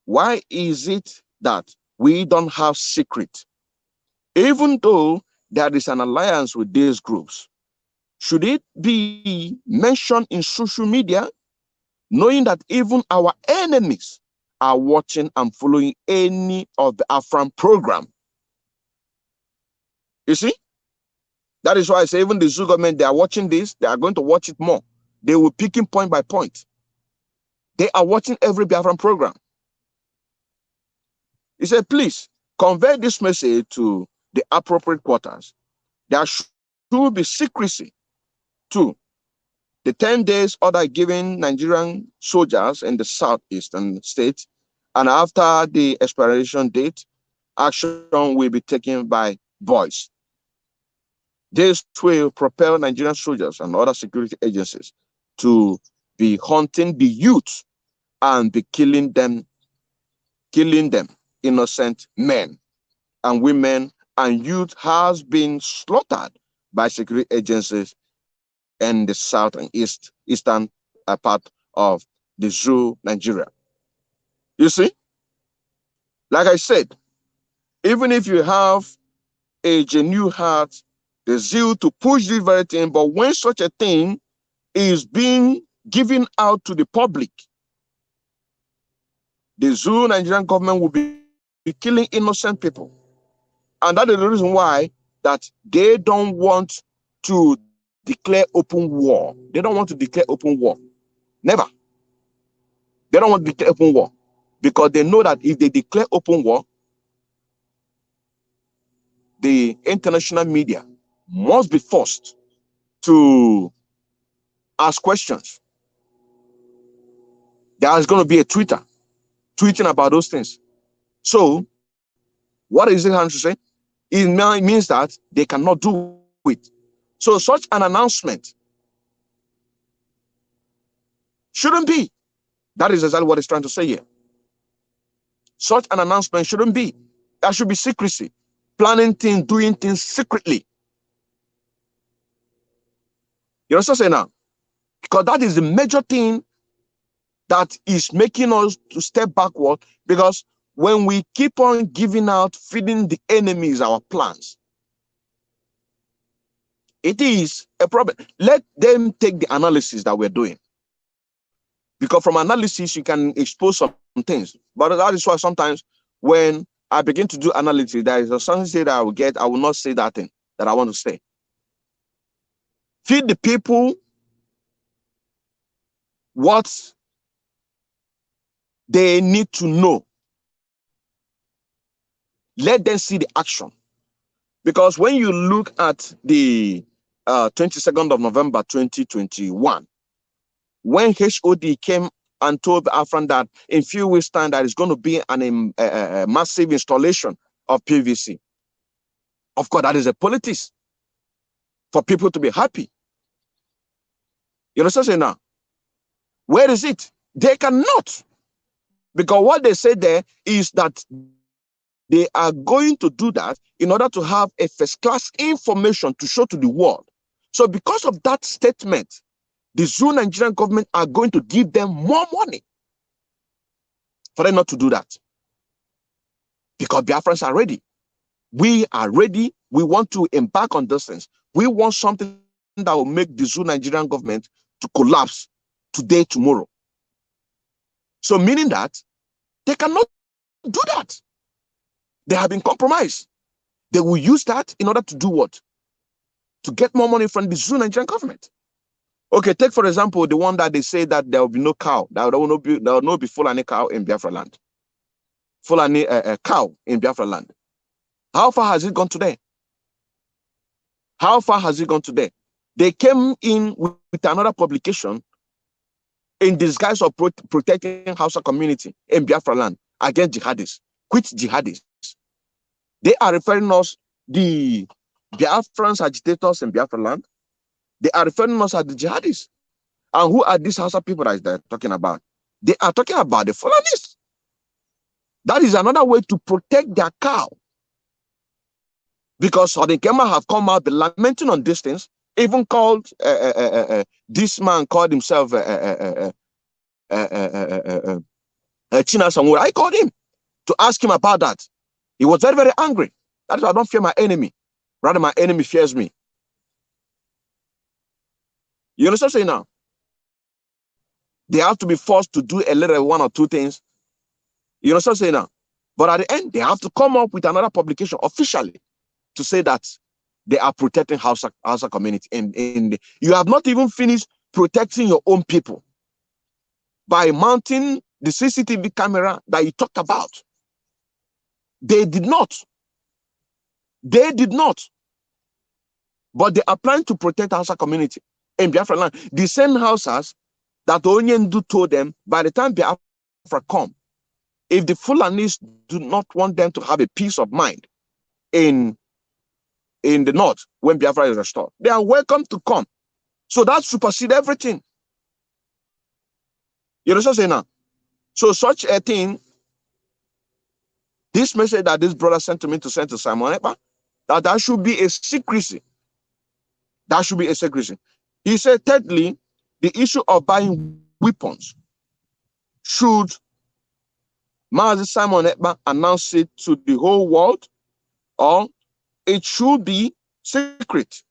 Why is it that we don't have secret? Even though there is an alliance with these groups, should it be mentioned in social media, knowing that even our enemies are watching and following any of the AFRAN program? You see? That is why I say even the Zoo government, they are watching this, they are going to watch it more. They will pick it point by point. They are watching every Biafran program. He said, please convey this message to the appropriate quarters. There should be secrecy to the 10 days order given Nigerian soldiers in the southeastern states, and after the expiration date, action will be taken by boys. This will propel Nigerian soldiers and other security agencies to be hunting the youth and be killing them, innocent men and women and youth has been slaughtered by security agencies in the south and eastern part of the Zoo, Nigeria. You see, like I said, even if you have a genuine heart, the zeal to push this very thing, but when such a thing is being given out to the public, the Zoo Nigerian government will be killing innocent people. And that is the reason why that they don't want to declare open war. They don't want to declare open war. Never. They don't want to declare open war because they know that if they declare open war, the international media must be forced to ask questions. There is going to be a Twitter tweeting about those things. So, what is it trying to say? It means that they cannot do it. So, such an announcement shouldn't be. That is exactly what it's trying to say here. Such an announcement shouldn't be. There should be secrecy. Planning things, doing things secretly. You know what I'm saying now? Because that is the major thing that is making us to step backward. Because when we keep on giving out, feeding the enemies our plans, it is a problem. Let them take the analysis that we're doing. Because from analysis, you can expose some things. But that is why sometimes when I begin to do analysis, there is something that I will get, I will not say that thing that I want to say. Feed the people what they need to know. Let them see the action. Because when you look at the 22nd of November 2021, when HOD came and told the AFRAN that in few weeks' time there is going to be a massive installation of PVC. Of course, that is a politics for people to be happy. You know what I'm saying now? Where is it? They cannot. Because what they say there is that they are going to do that in order to have a first-class information to show to the world. So because of that statement, the Zoo Nigerian government are going to give them more money for them not to do that. Because Biafrans are ready. We are ready. We want to embark on those things. We want something that will make the Zoo Nigerian government to collapse today, tomorrow. So meaning that they cannot do that. They have been compromised. They will use that in order to do what? To get more money from the Zoo Nigerian government. Okay, take for example the one that they say that there will be no cow. There will not be Fulani cow in Biafra land. Fulani cow in Biafra land. How far has it gone today? How far has it gone today? They came in with another publication in disguise of protecting Hausa community in Biafra land against jihadists. Quit jihadists. They are referring us, the Biafrans agitators in Biafra land. They are referring us as the jihadists. And who are these Hausa people that they're talking about? They are talking about the Fulanis. That is another way to protect their cow. Because Sodinkema have come out lamenting on these things, even called this man called himself China Samura. I called him to ask him about that. He was very, very angry. That is why I don't fear my enemy. Rather, my enemy fears me. You understand what I'm saying now? They have to be forced to do a little one or two things. You understand what I'm saying now? But at the end, they have to come up with another publication officially to say that they are protecting Hausa community. You have not even finished protecting your own people by mounting the CCTV camera that you talked about. They did not. They did not. But they are planning to protect Hausa community in Biafra land. The same Hausas that Onyendu told them, by the time Biafra come, if the Fulanis do not want them to have a peace of mind in the north when Biafra is restored, they are welcome to come. So that supersedes everything. You know what I'm saying now? So such a thing, this message that this brother sent to me to send to Simon Ekpa, that should be a secrecy. That should be a secrecy. He said, thirdly, the issue of buying weapons, should Mazi Simon Ekpa announce it to the whole world, or it should be secret?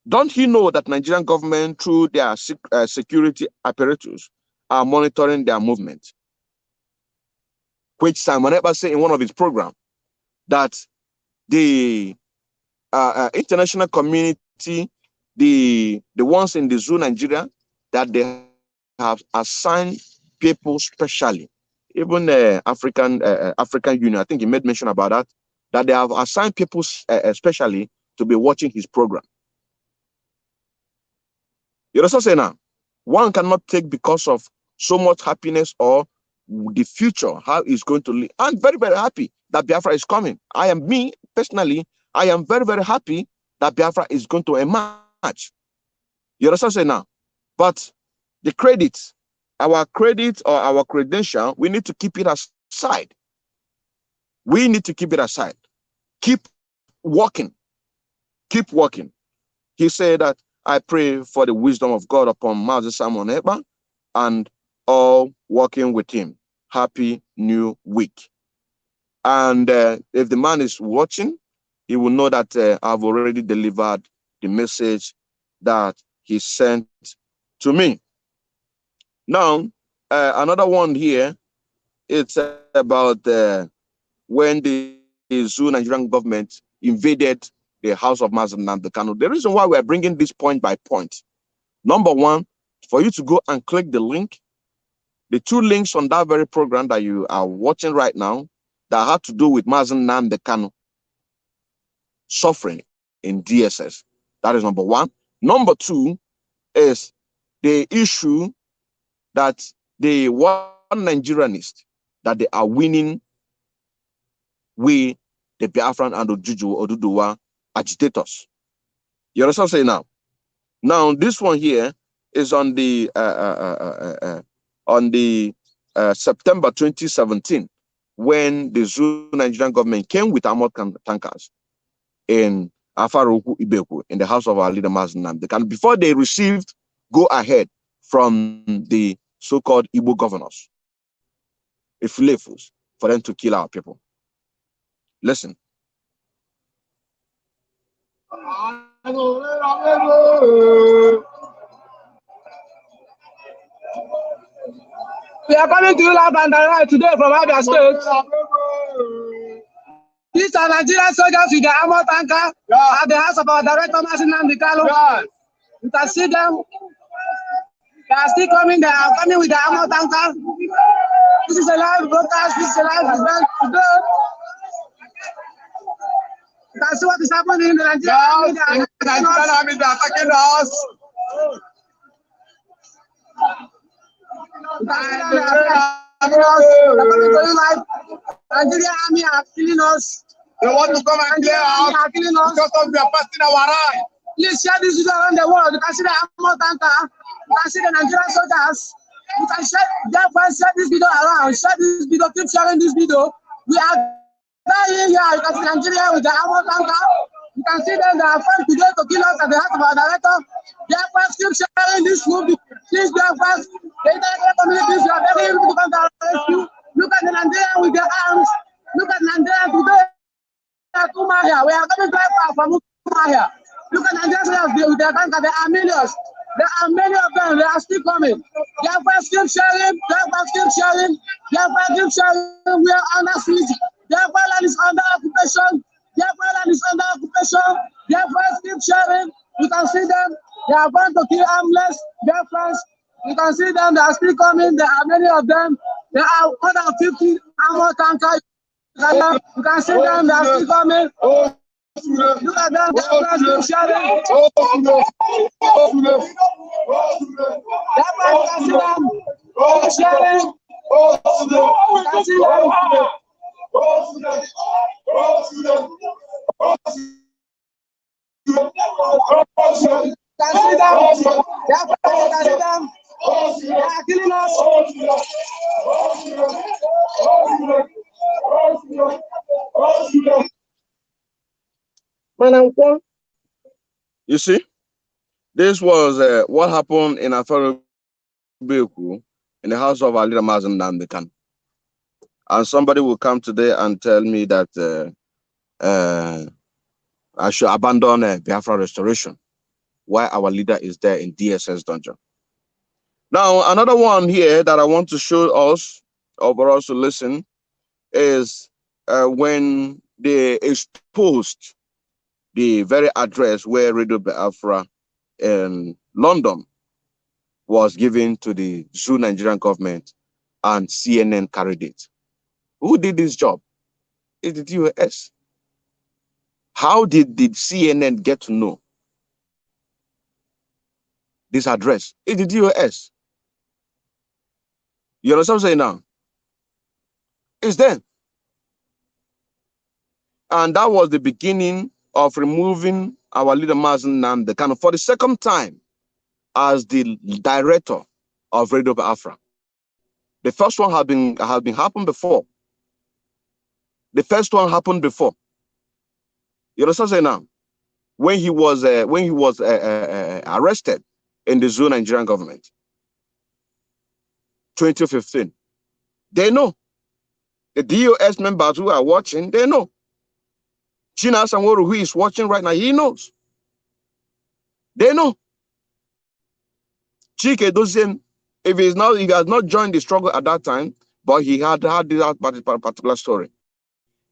Don't he know that Nigerian government, through their security apparatus, are monitoring their movement? Which Simon Ekpa said in one of his programs that the international community, the ones in the zoo Nigeria, that they have assigned people specially, even African Union, I think he made mention about that they have assigned people especially to be watching his program. You know what I'm saying now? One cannot take because of so much happiness or the future, how it's going to live. I'm very, very happy that Biafra is coming. Me personally, I am very, very happy that Biafra is going to emerge. You understand what I'm saying now? But the credit, our credit or our credential, we need to keep it aside. We need to keep it aside. Keep working. Keep working. He said that, I pray for the wisdom of God upon Mazi Simon Ekpa and all working with him. Happy New Week. And if the man is watching, he will know that I've already delivered the message that he sent to me. Now, another one here, it's about when the Zoo Nigerian government invaded the house of Mazi Nnamdi Kanu. The reason why we're bringing this point by point, number one, for you to go and click the link, the two links on that very program that you are watching right now that had to do with Mazi Nnamdi Kanu suffering in DSS. That is number one. Number two is the issue that the one Nigerianist that they are winning with the Biafran and Oduduwa agitators. You understand what I'm saying now? Now, this one here is on the September 2017, when the Zoo Nigerian government came with armored tankers in Afaruku Ibeku, in the house of our leader Mazi Nnamdi Kanu, before they received go ahead from the so-called Igbo governors, Ifulefus, for them to kill our people. Listen. We are coming to you live and direct today from Abia State. These are Nigerian soldiers with the armored tanker at the house of our director Mazi Nnamdi Kanu. You can see them. They are still coming. They are coming with the armored tanker. This is a live broadcast. This is a live event today. can see what is happening in the Nigerian media. Nigerian army is attacking us. Nigerian army are killing us. They want to come and clear us because of their passing our right. Please share this video around the world. You can see the armor tanker. You can see the Nigerian soldiers. You can share, therefore share this video around. Share this video. Keep sharing this video. We are dying here. You can see Nigeria with the armor tanker. You can see them. They are trying today to kill us at the house of our director. Therefore, keep sharing this movie. Please, therefore, the international communities are very able to come to our rescue. Look at the Nigerian with their arms. Look at Nigeria today. We are coming very far from Umahia. Look at Nigerians with their tanker. There are millions. There are many of them. They are still coming. Therefore, keep sharing. Therefore, keep sharing. Therefore, keep sharing. We are under siege. Therefore, land is under occupation. Therefore, land is under occupation. Therefore, keep sharing. You can see them. They are going to kill armless. Therefore, you can see them. They are still coming. There are many of them. There are more than 50 armor tankers. You can see them. They are still coming. Look at them. They are still sharing. Therefore, you can see them. Sharing. You can see them. They are killing us. You see, this was what happened in Afaro Beku in the house of Alida Mazen Nnamdi Kanu. And somebody will come today and tell me that I should abandon Biafra restoration while our leader is there in DSS dungeon. Now, another one here that I want to show us, or for us to listen, is when they exposed the very address where Radio Biafra in London was given to the Zoo Nigerian government, and CNN carried it. Who did this job? It did US. How did CNN get to know this address? It did US. You understand what I'm saying now? It's them. And that was the beginning of removing our leader Mazen Nnamdi Kanu for the second time as the director of Radio Biafra. The first one had been happened before. The first one happened before. You understand what I'm saying now? When he was arrested in the Zoo Nigerian government, 2015. They know. The DOS members who are watching, they know. China Sanworu, who is watching right now, he knows. They know. Chike Dozien, if he has not joined the struggle at that time, but he had that particular story.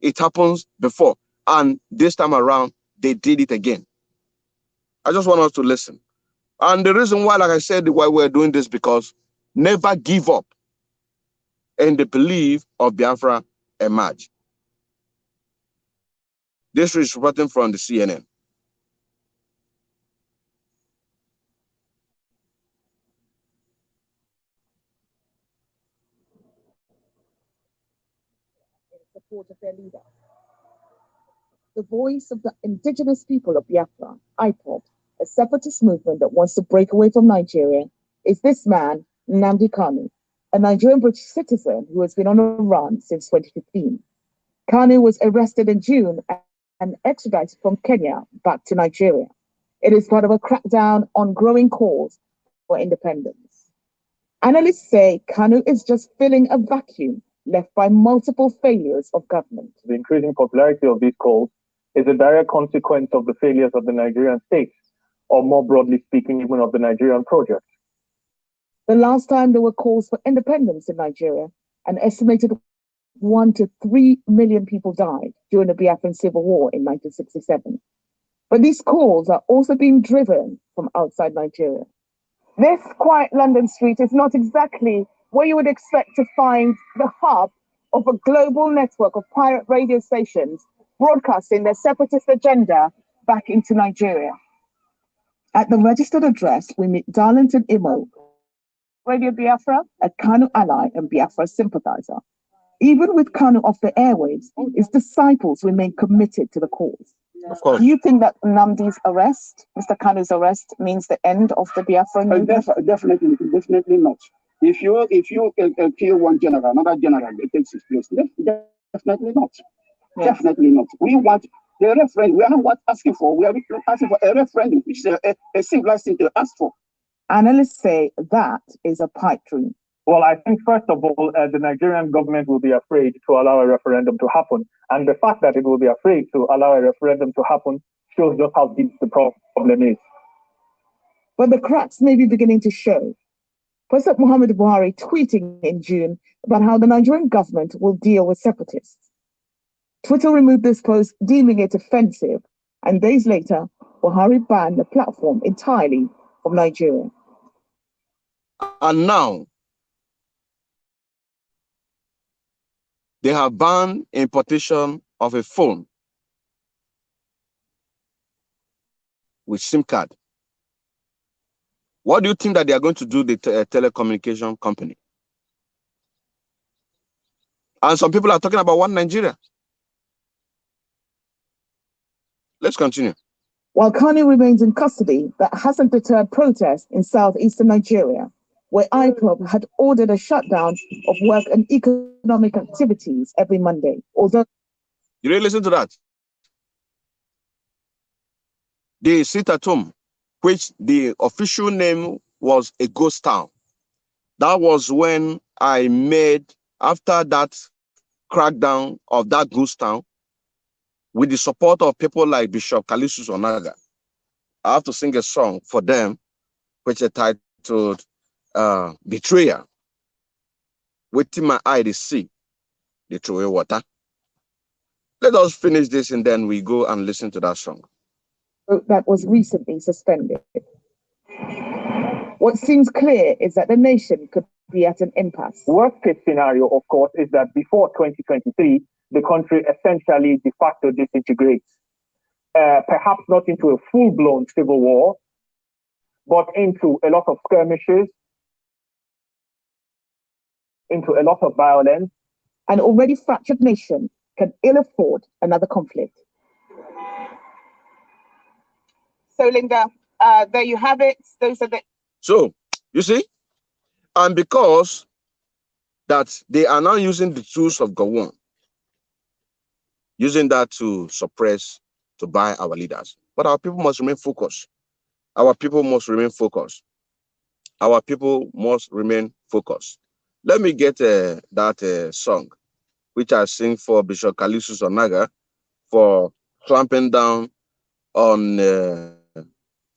It happens before, and this time around they did it again. I just want us to listen. And the reason why, like I said, why we're doing this, because never give up in the belief of Biafra emerge. This is reporting from the CNN. In support of their leader. The voice of the indigenous people of Biafra, IPOB, a separatist movement that wants to break away from Nigeria, is this man, Nnamdi Kanu, a Nigerian British citizen who has been on a run since 2015. Kanu was arrested in June and extradited from Kenya back to Nigeria. It is part of a crackdown on growing calls for independence. Analysts say Kanu is just filling a vacuum left by multiple failures of government. The increasing popularity of these calls is a direct consequence of the failures of the Nigerian state, or more broadly speaking, even of the Nigerian project. The last time there were calls for independence in Nigeria, an estimated 1 to 3 million people died during the Biafran Civil War in 1967. But these calls are also being driven from outside Nigeria. This quiet London street is not exactly where you would expect to find the hub of a global network of pirate radio stations broadcasting their separatist agenda back into Nigeria. At the registered address, we meet Darlington Imo, Radio Biafra, a Kanu ally and Biafra sympathizer. Even with Kanu off the airwaves, his disciples remain committed to the cause. Of course. Do you think that Nnamdi's arrest, Mr. Kanu's arrest, means the end of the Biafra movement? Definitely not. If you kill one general, another general takes his place. Definitely not. Yes. Definitely not. We want the referendum. We are not asking for. We are asking for a referendum, which is a civilized thing to ask for. Analysts say that is a pipe dream. Well, I think, first of all, the Nigerian government will be afraid to allow a referendum to happen. And the fact that it will be afraid to allow a referendum to happen shows just how deep the problem is. But the cracks may be beginning to show. President Muhammadu Buhari tweeting in June about how the Nigerian government will deal with separatists. Twitter removed this post, deeming it offensive, and days later, Buhari banned the platform entirely from Nigeria. And now, they have banned importation of a phone with SIM card. What do you think that they are going to do, the telecommunication company? And some people are talking about one Nigeria. Let's continue. While Kanu remains in custody, that hasn't deterred protests in southeastern Nigeria, where IPOB had ordered a shutdown of work and economic activities every Monday. Although, you really listen to that? They sit at home, which the official name was a ghost town. That was when I made, after that crackdown of that ghost town, with the support of people like Bishop Kalisus Onaga, I have to sing a song for them, which is titled Betrayer. Waiting my eye to see the throw water. Let us finish this and then we go and listen to that song. That was recently suspended. What seems clear is that the nation could be at an impasse. Worst case scenario, of course, is that before 2023, the country essentially de facto disintegrates. Perhaps not into a full-blown civil war, but into a lot of skirmishes, into a lot of violence. An already fractured nation can ill afford another conflict. So, Linda, there you have it. Those are the... So, you see, and because that they are now using the tools of Gowon, using that to suppress, to buy our leaders. But our people must remain focused. Our people must remain focused. Our people must remain focused. Let me get that song, which I sing for Bishop Kalisus Onaga for clamping down on,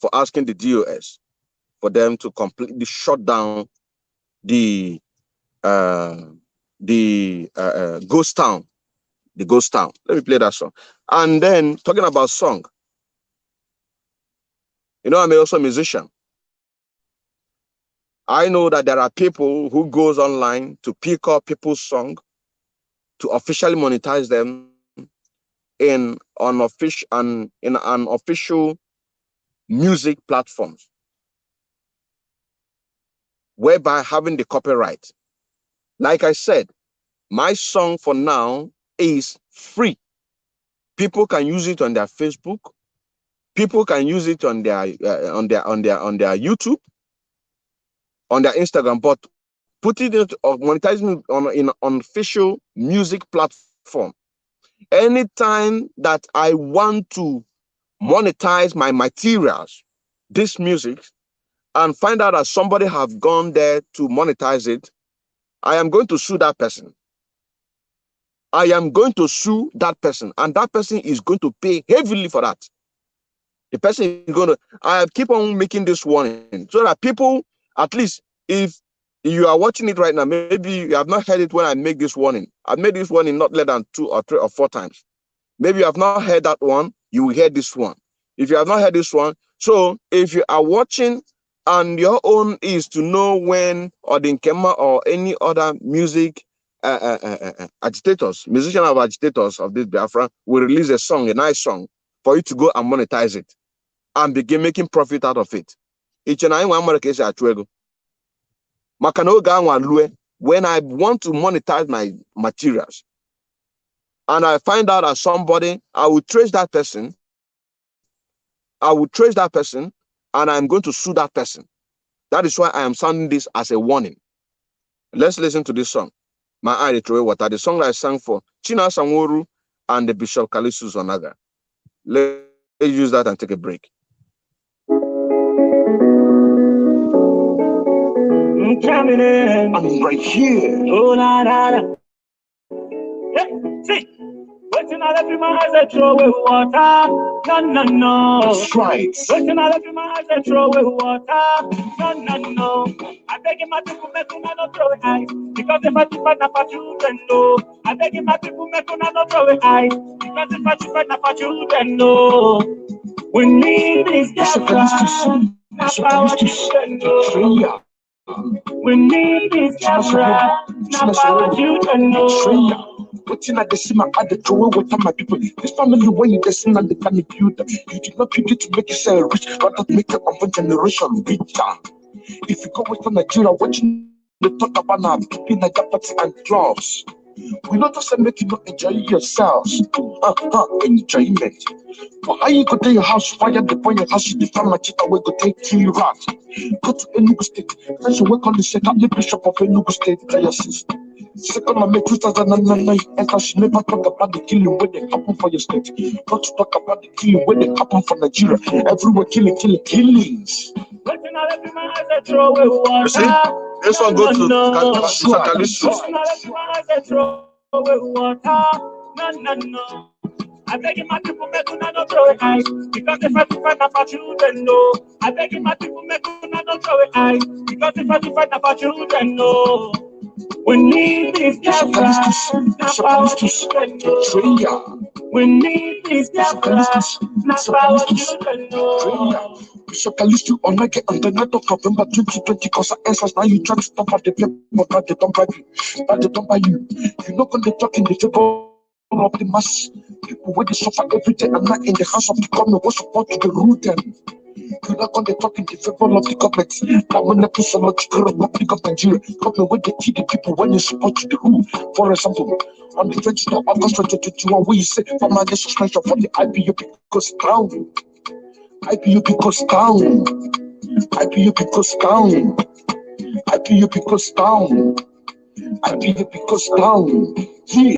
for asking the DOS for them to completely shut down the ghost town. The ghost town. Let me play that song. And then talking about song, you know, I'm also a musician. I know that there are people who goes online to pick up people's song to officially monetize them in an official music platforms, whereby having the copyright. Like I said, my song for now is free. People can use it on their Facebook. People can use it on their YouTube, on their Instagram, but putting it or monetizing on official music platform. Anytime that I want to monetize my materials, this music, and find out that somebody have gone there to monetize it, I am going to sue that person. I am going to sue that person, and that person is going to pay heavily for that. The person is going to, I keep on making this warning so that people, at least if you are watching it right now, maybe you have not heard it when I make this warning. I've made this warning not less than 2 or 3 or 4 times. Maybe you have not heard that one, you will hear this one. If you have not heard this one, so if you are watching and your own is to know when or the Nkema or any other music agitators, musicians of agitators of this Biafra will release a song, a nice song, for you to go and monetize it and begin making profit out of it. When I want to monetize my materials and I find out that somebody, I will trace that person. And I'm going to sue that person. That is why I am sounding this as a warning. Let's listen to this song. My eye throw water. The song that I sang for China Sanworu and the Bishop Callistus Onaga. Let's use that and take a break. I'm right here. Oh, la, la, la. Hey, see. Waiting on every man as I throw away water. No. That's right. Waiting on every man as I throw away water. No. I beg my people make no throw it high. Because if I do find for children, no. I beg my people make no throw it high. Because if I do find for children, no. We need this Biafra. Not our children, no. We need this Biafra. Not our children, no. Putting at the cinema at the throw with my people. This family way you the sin and the can build. You did not build it to make yourself rich, but to make it of a generation richer. If you go with Nigeria, watching the talk about now, people like party and drugs. We not just make you not enjoy yourselves. Enjoyment. But how you go to your house, fire the point your house, you define my cheetah, we go take kill you rat. Go to Enugu State. Friends, you work on the second bishop of Enugu State diocese. Second, I make 2009 enter. She never talk about the killing when they happen for your state. Not to talk about the killing when they happen for Nigeria. Everywhere killings. You see, this one goes to Callistus. No. I beg my people make no throw it high. Because if I find about children, no. I beg my people make no throw it high. Because if I find about children, no. We need this Biafra. Not our children, no. We need this Biafra. Not our children, no. Bishop Callistus Onaga on the night of November 2020, cause answers now you try to stop at the people, but they don't buy you. But they don't buy you. You're not going to talk in the favor of the mass. People where they suffer every day and not in the house of the government was supposed to root them. You're not going to talk in the favor of the government. Now when they put so much Republic of Nigeria, government where they kill the people when you support the rule. For example, on the 20th of August 2021, where you say for my suspension for the IPUB goes down. IPUB goes down. IPUB goes down. IPUB goes down. IPUB goes down. Yeah.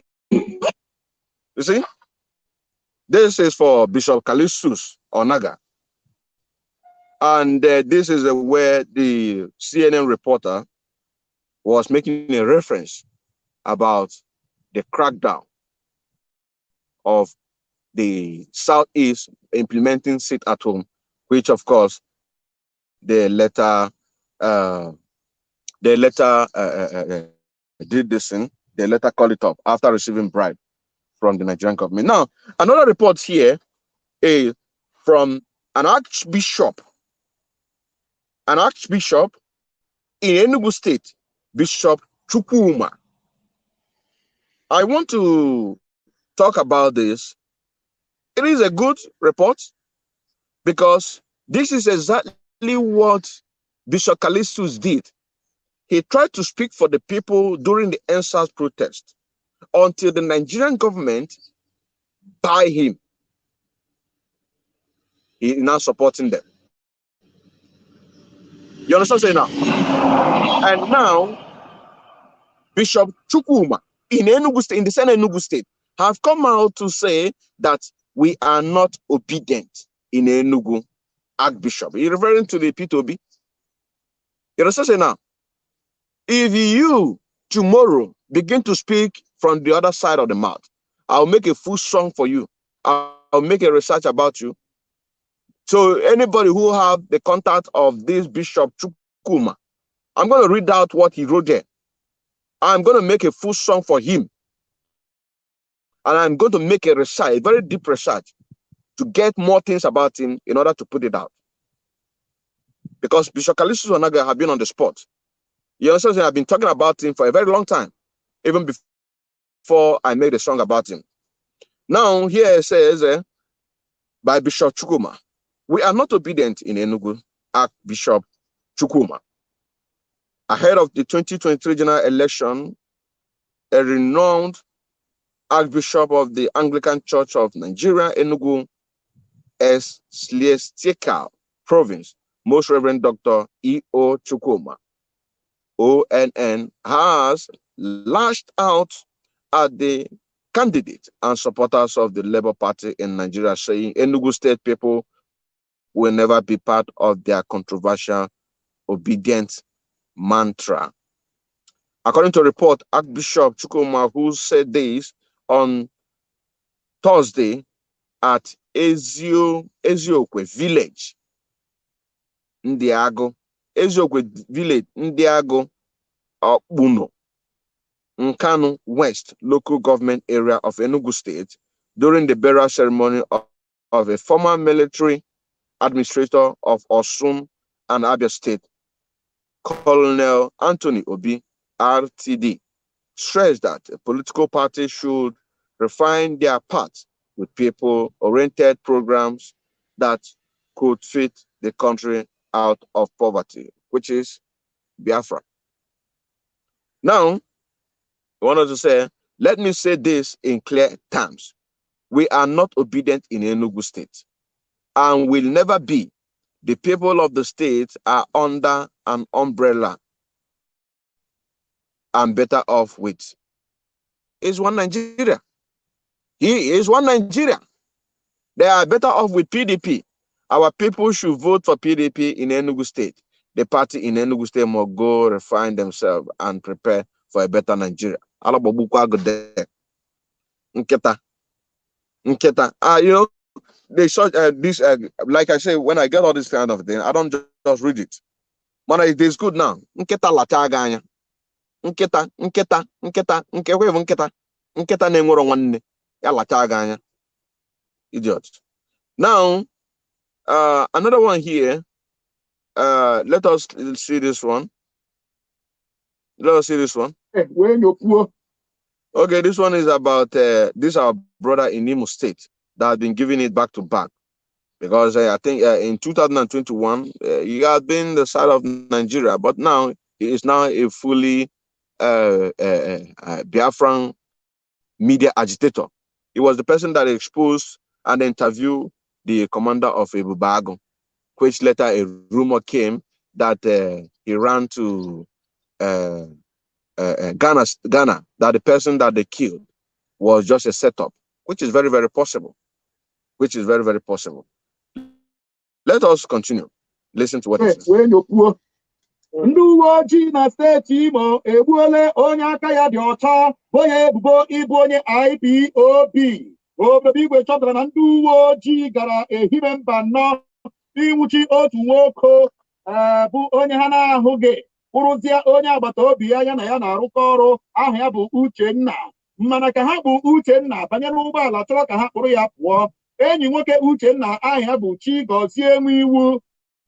You see, this is for Bishop Callistus Onaga. And this is where the CNN reporter was making a reference about the crackdown of the Southeast implementing sit at home, which of course they later did this thing. They later called it up after receiving bribe from the Nigerian government. Now, another report here is from an archbishop in Enugu State, Bishop Chukwuma. I want to talk about this. It is a good report because this is exactly what Bishop Callistus did. He tried to speak for the people during the EndSARS protest until the Nigerian government buy him. He is now supporting them. You understand what I'm saying now? And now, Bishop Chukwuma in Enugu State, in the same Enugu State, have come out to say that we are not obedient in Enugu Archbishop. He's referring to the P2B. You understand what I'm saying now? If you tomorrow begin to speak from the other side of the mouth, I'll make a full song for you. I'll make a research about you. So anybody who have the contact of this Bishop Chukwuma, I'm going to read out what he wrote there. I'm going to make a full song for him. And I'm going to make a research, a very deep research, to get more things about him in order to put it out. Because Bishop Callistus Onaga have been on the spot. You understand? I've been talking about him for a very long time. even before I made a song about him. Now, here it says, by Bishop Chukwuma, we are not obedient in Enugu, Archbishop Chukwuma. Ahead of the 2023 general election, a renowned Archbishop of the Anglican Church of Nigeria, Enugu, Celestial Province, Most Reverend Dr. E.O. Chukwuma, ONN, has lashed out at the candidates and supporters of the Labour Party in Nigeria, saying Enugu State people will never be part of their controversial obedience mantra. According to a report, Archbishop Chukwuma, who said this on Thursday at Eziokwe Village, Ndiago, Eziokwe Village, Ndiago, Buno, Nkanu West local government area of Enugu State, during the burial ceremony of a former military administrator of Osun and Abia State, Colonel Anthony Obi, RTD, stressed that a political party should refine their path with people-oriented programs that could fit the country out of poverty, which is Biafra. Now, I wanted to say, let me say this in clear terms. We are not obedient in Enugu State and will never be. The people of the state are under an umbrella and better off with. Is one Nigeria. He is one Nigeria. They are better off with PDP. Our people should vote for PDP in Enugu State. The party in Enugu State must go refine themselves and prepare for a better Nigeria. Nketa. You know, they saw this, like I say, when I get all this kind of thing, I don't just read it. Man, it is good now. Nketa lataganya. Nketa nengoro nwanne. Ya lataganya. Idiot. Now, another one here. Let us see this one. Let us see this one. Okay, this one is about this our brother in Imo State that has been giving it back to back, because I think in 2021 he had been the side of Nigeria, but now he is now a fully Biafran media agitator. He was the person that exposed and interviewed the commander of Ebubago, which later a rumor came that he ran to Ghana, that the person that they killed was just a setup, which is very, very possible. Which is very, very possible. Let us continue. Listen to what he says. Ndị uwe ojii na steeti Imo egbuole onye aka ya dị ọcha onye ebubo ịbụ onye IPOB. Obodo Igwe chọpụtara na ndị uwe ojii gara ehibe mba nnọọ ịnwụchi otu nwoke bụ onye ha na-ahụghị, kpụrụzie onye agbata obi ya na ya na-arụkọ ọrụ, aha ya bụ Uchenna. Mana ka ha bụ Uchenna banyere ụgbọala chọrọ ka ha kpụrụ ya pụọ. Enyi nwoke Uchenna aha ya bụ Chigozie Nwiwu,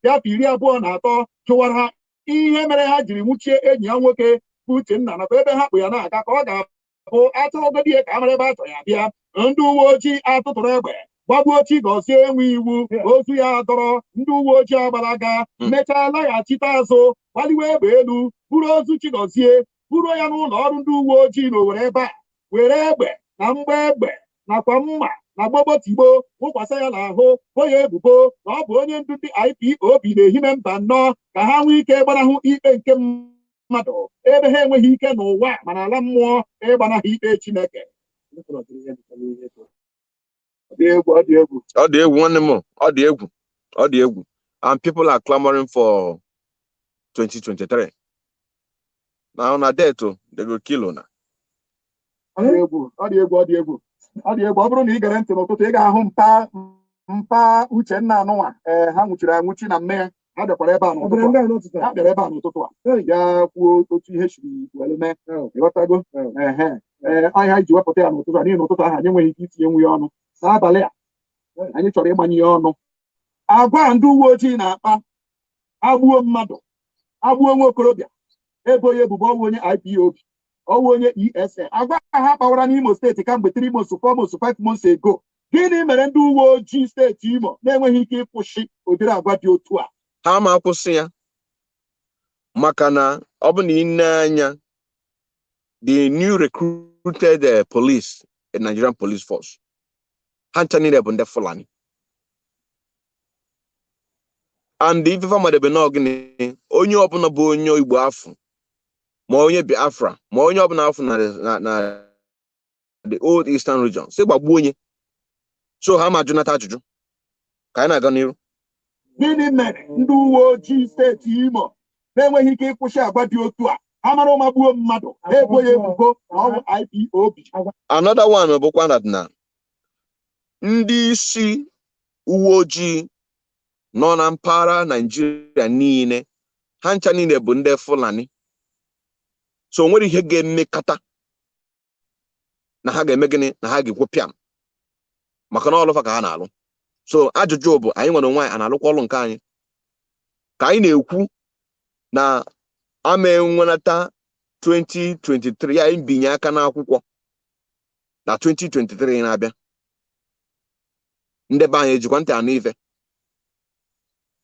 ya 23, jụwara ha ihe mere ha jiri nwụchie enyi ya nwoke bụ Uchenna nakwa ebe ha kpụ ya na-aga ka ọ ga-abụ atụrụgodi ya ka a mara ebe a chọrọ ya bịa. Ndị uwe ojii atụtụrụ egbe gbagbuo Chigozie Nwiwu, ozu ya dọrọ. Ndị uwe ojii agbalaga mechaa laghachite azụ, gbaliwe egbe elu buru ozu Chigozie buru ya n'ụlọ ọrụ ndị uwe ojii n'Owerri ebe a, were egbe na mgba egbe nakwa mma na gbogbotigbo wụkwasị ya n'ahụ, onye ebubo na ọ bụ onye ndu ndị IPOB na-ehime mba nnọọ ka ha nwee ike gbanahụ ikpe nke mmadụ ebe ha enweghị ike n'ụwa mana ala mmụọ ịgbanahụ ikpe Chineke. Ọ dị egwu nwanne m, ọ dị egwu, and people are clamoring for 2023. Now on a death, they go kill ona. Ọ dị egwu. Ọ bụrụ na ị gere ntị n'ụtụtụ ị ga-ahụ mpa Uchenna anụnwa ha nwụchiri anwụchi na mme ya. Ha bịakwara ebe a n'ụtụtụ. Ha bịara ebe a n'ụtụtụ a ya kwuo otu ihe siri were mee. Ịghọtago? Ọnya iji wepụta ya n'ụtụtụ a n'ihi n'ụtụtụ ahụ anyị enweghị ike itinye nwu ya ọnụ. N'abalị a anyị chọrọ ịmanye ya ọnụ. Agwa ndị uwe ojii na-akpa agbuo mmadụ, agbuo nwa okorobịa, ebo ya ebubo ọ bụ onye IPOB. onye ESN agwa ha kpawara n'Imo steeti kamgbe 3 months 4 months 5 months ago. Gịnị mere ndị uwe ojii steeti Imo na-enweghị ike ịkwụsị ụdịrị agwa dị otu a? Ha ma akwụsị ya maka na ọ bụ na ine anya the new recruited police in Nigerian police force ha ncha niile bụ ndị Fulani. And if you madebe na ogini onye ọbụla bụ onye Igbo afọ ma onye Biafra ma onye ọbụla afọ na the old eastern region si gbagbuo onye so ha ma Jonathan ajụjụ ka anyị na-aga n'iru. Gịnị mere ndị uwe ojii steeti Imo na-enweghị ike ịkwụsị agwa dị otu a? Ha mara ụmagbuo mmadụ na-ebo ya ebubo na ọ bụ IPOB. Another one bụkwa na ndị isi uwe ojii nọ na mpaghara Nigeria niile ha ncha niile bụ ndị Fulani. So nwere ihe ga-emekata na ha ga-eme gịnị na ha ga-ekwopịa maka na ọlụfa ka ha na-alụ. So ajụjụ bụ anyị nwere onwe anyị na-alụkwa ọlụ nke anyị ka anyị na-ekwu na ama enwenata 2023 ya mbinye aka n'akwụkwọ na 2023 na-abịa. Ndị be anyị ejikwa ntị anụ ife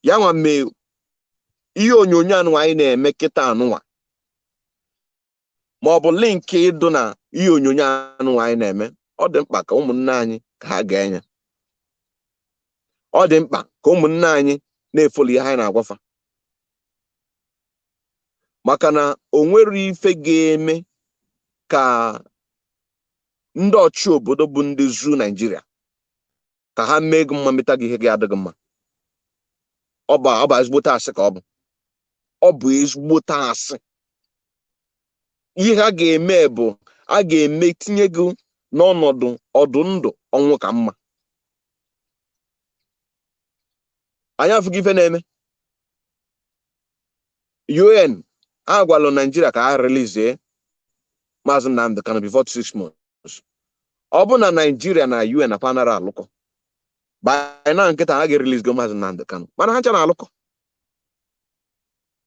ya nwa mee ihe onyonyo anụnwa anyị na-eme kịta anụnwa ma ọ bụ link ịdụ na ihe onyonyo anụnwa anyị na-eme. Ọ dị mkpa ka ụmụnne anyị ka ha ga-enye. Ọ dị mkpa ka ụmụnne anyị na-efolu ihe anyị na-agwafa maka na o nwere ife ga-eme ka ndị ọchị obodo bụ ndị zu Nigeria ka ha mee gị mma meta gị ihe ga-adịghị mma. Ọ bụ ezigbote asị ka ọ bụ ezigbote asị. Ihe ha ga-eme bụ a ga-eme tinye gị n'ọnọdụ ọdụ ndụ ọnwụ ka mma. Anyị afụghị ife na-eme. UN agwalụ Nigeria ka ha release Maazị Nnamdi Kanu before 6 months. Ọ bụ na Nigeria na UN na panara alụkọ by na nkịta ha ga-release go Maazị Nnamdi Kanu mana ha ncha na alụkọ.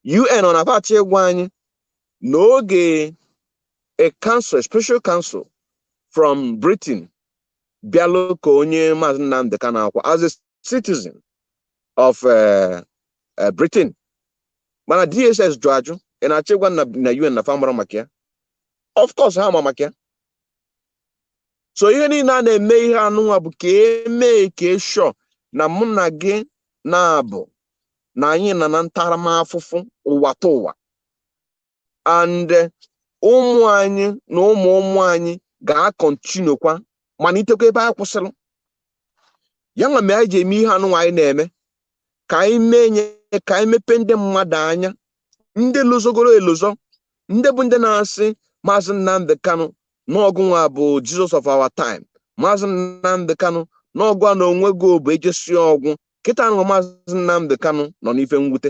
UN ọ na-apachi ịgwa anyị n'oge a special council from Britain bịalụ ka onye Maazị Nnamdi Kanu akwa as a citizen of Britain. Mana DSS jụ ajụ ị na-achọ ịgwa na UN na famara maka ya. Of course ha ma maka ya. So ihe niile a na-eme ihe anụnwa bụ ka emee ka sure na mụ na gị na-abụ na anyị na ntaramahụhụ ụwa ta ụwa and ụmụ anyị na ụmụ anyị ga-akọntinukwa mana itekwa ebe anyị kwụsịrị. Ya nwa mee anyị ji eme ihe anụnwa anyị na-eme ka anyị menye ka anyị mepe ndị mmadụ anya ndị lụzogoro eluzo ndị bụ ndị na-asị Maazị Nnamdi Kanu n'ọgụ nwa bụ Jesus of our time. Maazị Nnamdi Kanu n'ọgụ a na onwe go bụ ejesi ọgwụ kịta nwa Maazị Nnamdi Kanu nọ n'ife mwute.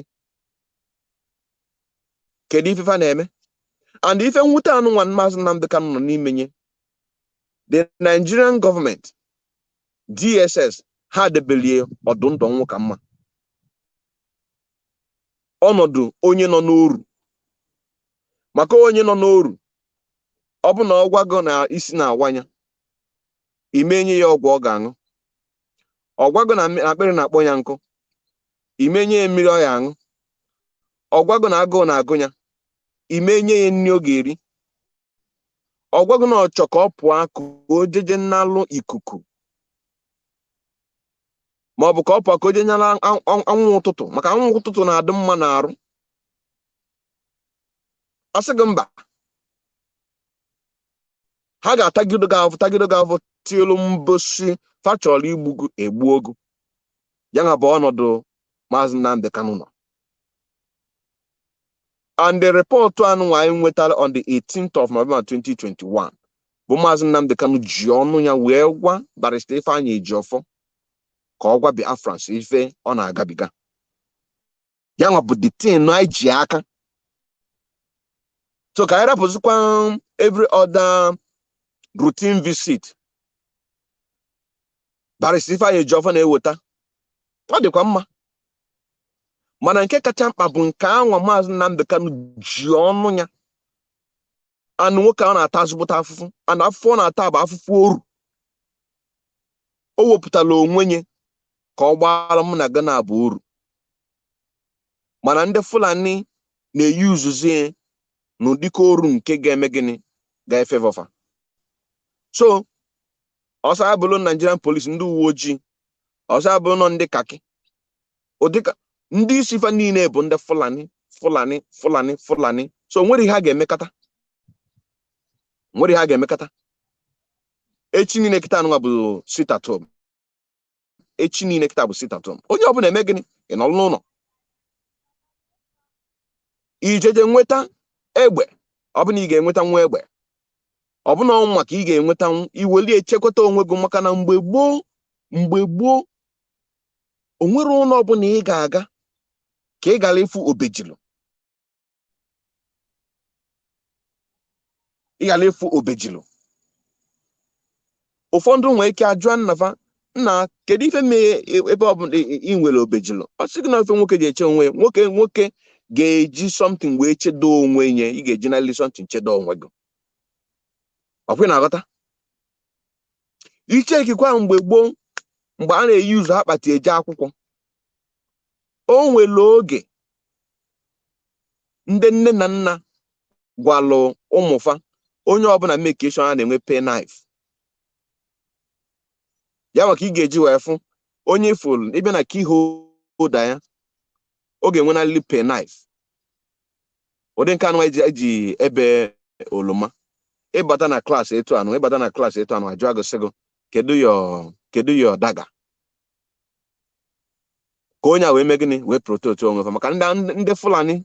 Kedu ife fa na-eme? And ife mwute anụnwa Maazị Nnamdi Kanu nọ n'imenye the Nigerian government DSS ha debelie ọdụ ndụ ọnwụ ka mma. Ọnọdụ onye nọ n'oru maka onye nọ n'oru ọ bụ na ọgwago na isi na-awanya imenye ya ọgwụ ọ ga-aṅụ. Ọgwago na akpịrị na-akpọ ya nkụ imenye ya mmiri ọ ya aṅụ. Ọgwago na agụụ na-agụ ya imenye ya nri ọ ga-eri. Ọgwago na ọchọ ka ọ pụọ ka o jeje n'alụ ikuku ma ọ bụ ka ọ pụọ ka o jeje n'ala anwụ ụtụtụ maka anwụ ụtụtụ na-adị mma n'arụ. Asị gị mba ha ga-atagido gị avụ tielu mbosi fa chọrọ egbu ogu. Ya nga bụ ọnọdụ Maazị Nnamdi Kanu nọ. And the report anụnwa anyị nwetara on the 18th of November 2021 bụ Maazị Nnamdi Kanu ji ọnụ ya wee gwa Barrister Ifeanyi Ejiofor ka ọ gwa Biafrans ife ọ na-agabiga. Ya nga bụ the thing anyị ji aka. So ka anyị rapụzikwa every other routine visit Barrister Ifeanyi Ejiofor na-eweta. Ọ dịkwa mma mana nke kacha mkpa bụ nke anwa Maazị Nnamdi Kanu ji ọnụ ya and nwoke a na-ata azụbụta afụfụ and afụfụ ọ na-ata bụ afụfụ oru o wepụtala onwe nye ka ọ gbara m na Ghana bụ oru mana ndị Fulani na-eyi uzuzie n'ụdịka oru nke ga-eme gịnị ga-efe ọfa so ọsọ abụrụ Nigerian police ndị uwe ojii ọsọ abụrụ nọ ndị kaki ụdịka ndị isi fa niile bụ ndị Fulani so nwere ihe ha ga-emekata echi niile kịta anụnwa bụ sit at home echi niile kịta bụ sit at home onye ọbụla eme gịnị ị nọ n'ụlọ ijeje nweta egbe ọbụna ị ga-enweta nwa egbe ọbụna ọnwụ maka ị ga-enweta iweli echekwata onwe gị maka na mgbe gboo o nwere ụlọ ọbụla ị ga-aga ka ị gara ịfụ obejilo ụfọdụ nwere ike ajụọ nnafa nna kedu ife mee ebe ọbụla ị nwere obejilo ọ sị gị na ofe nwoke ji eche onwe nwoke ga-eji something wee chedo onwe nye ị ga-eji na something chedo onwe gị ọkwa na-aghọta iche ikikwa mgbe gboo mgbe a na-eyi ụzọ akpati eje akwụkwọ o nwere oge ndị nne na nna gwalụ ụmụfa onye ọbụla mekeshọn a na-enwe pen knife ya maka ị ga-eji wee fụ onye ifolu ịbịa na keyholder ya ọ ga-enwe na lip pen knife ụdị nke anụ eji ebe oloma ịbata na klaasị etu anụ ajụ agụsịgo kedu yo daga ka onye a wee mee gịnị wee protect onwe fa maka ndị Fulani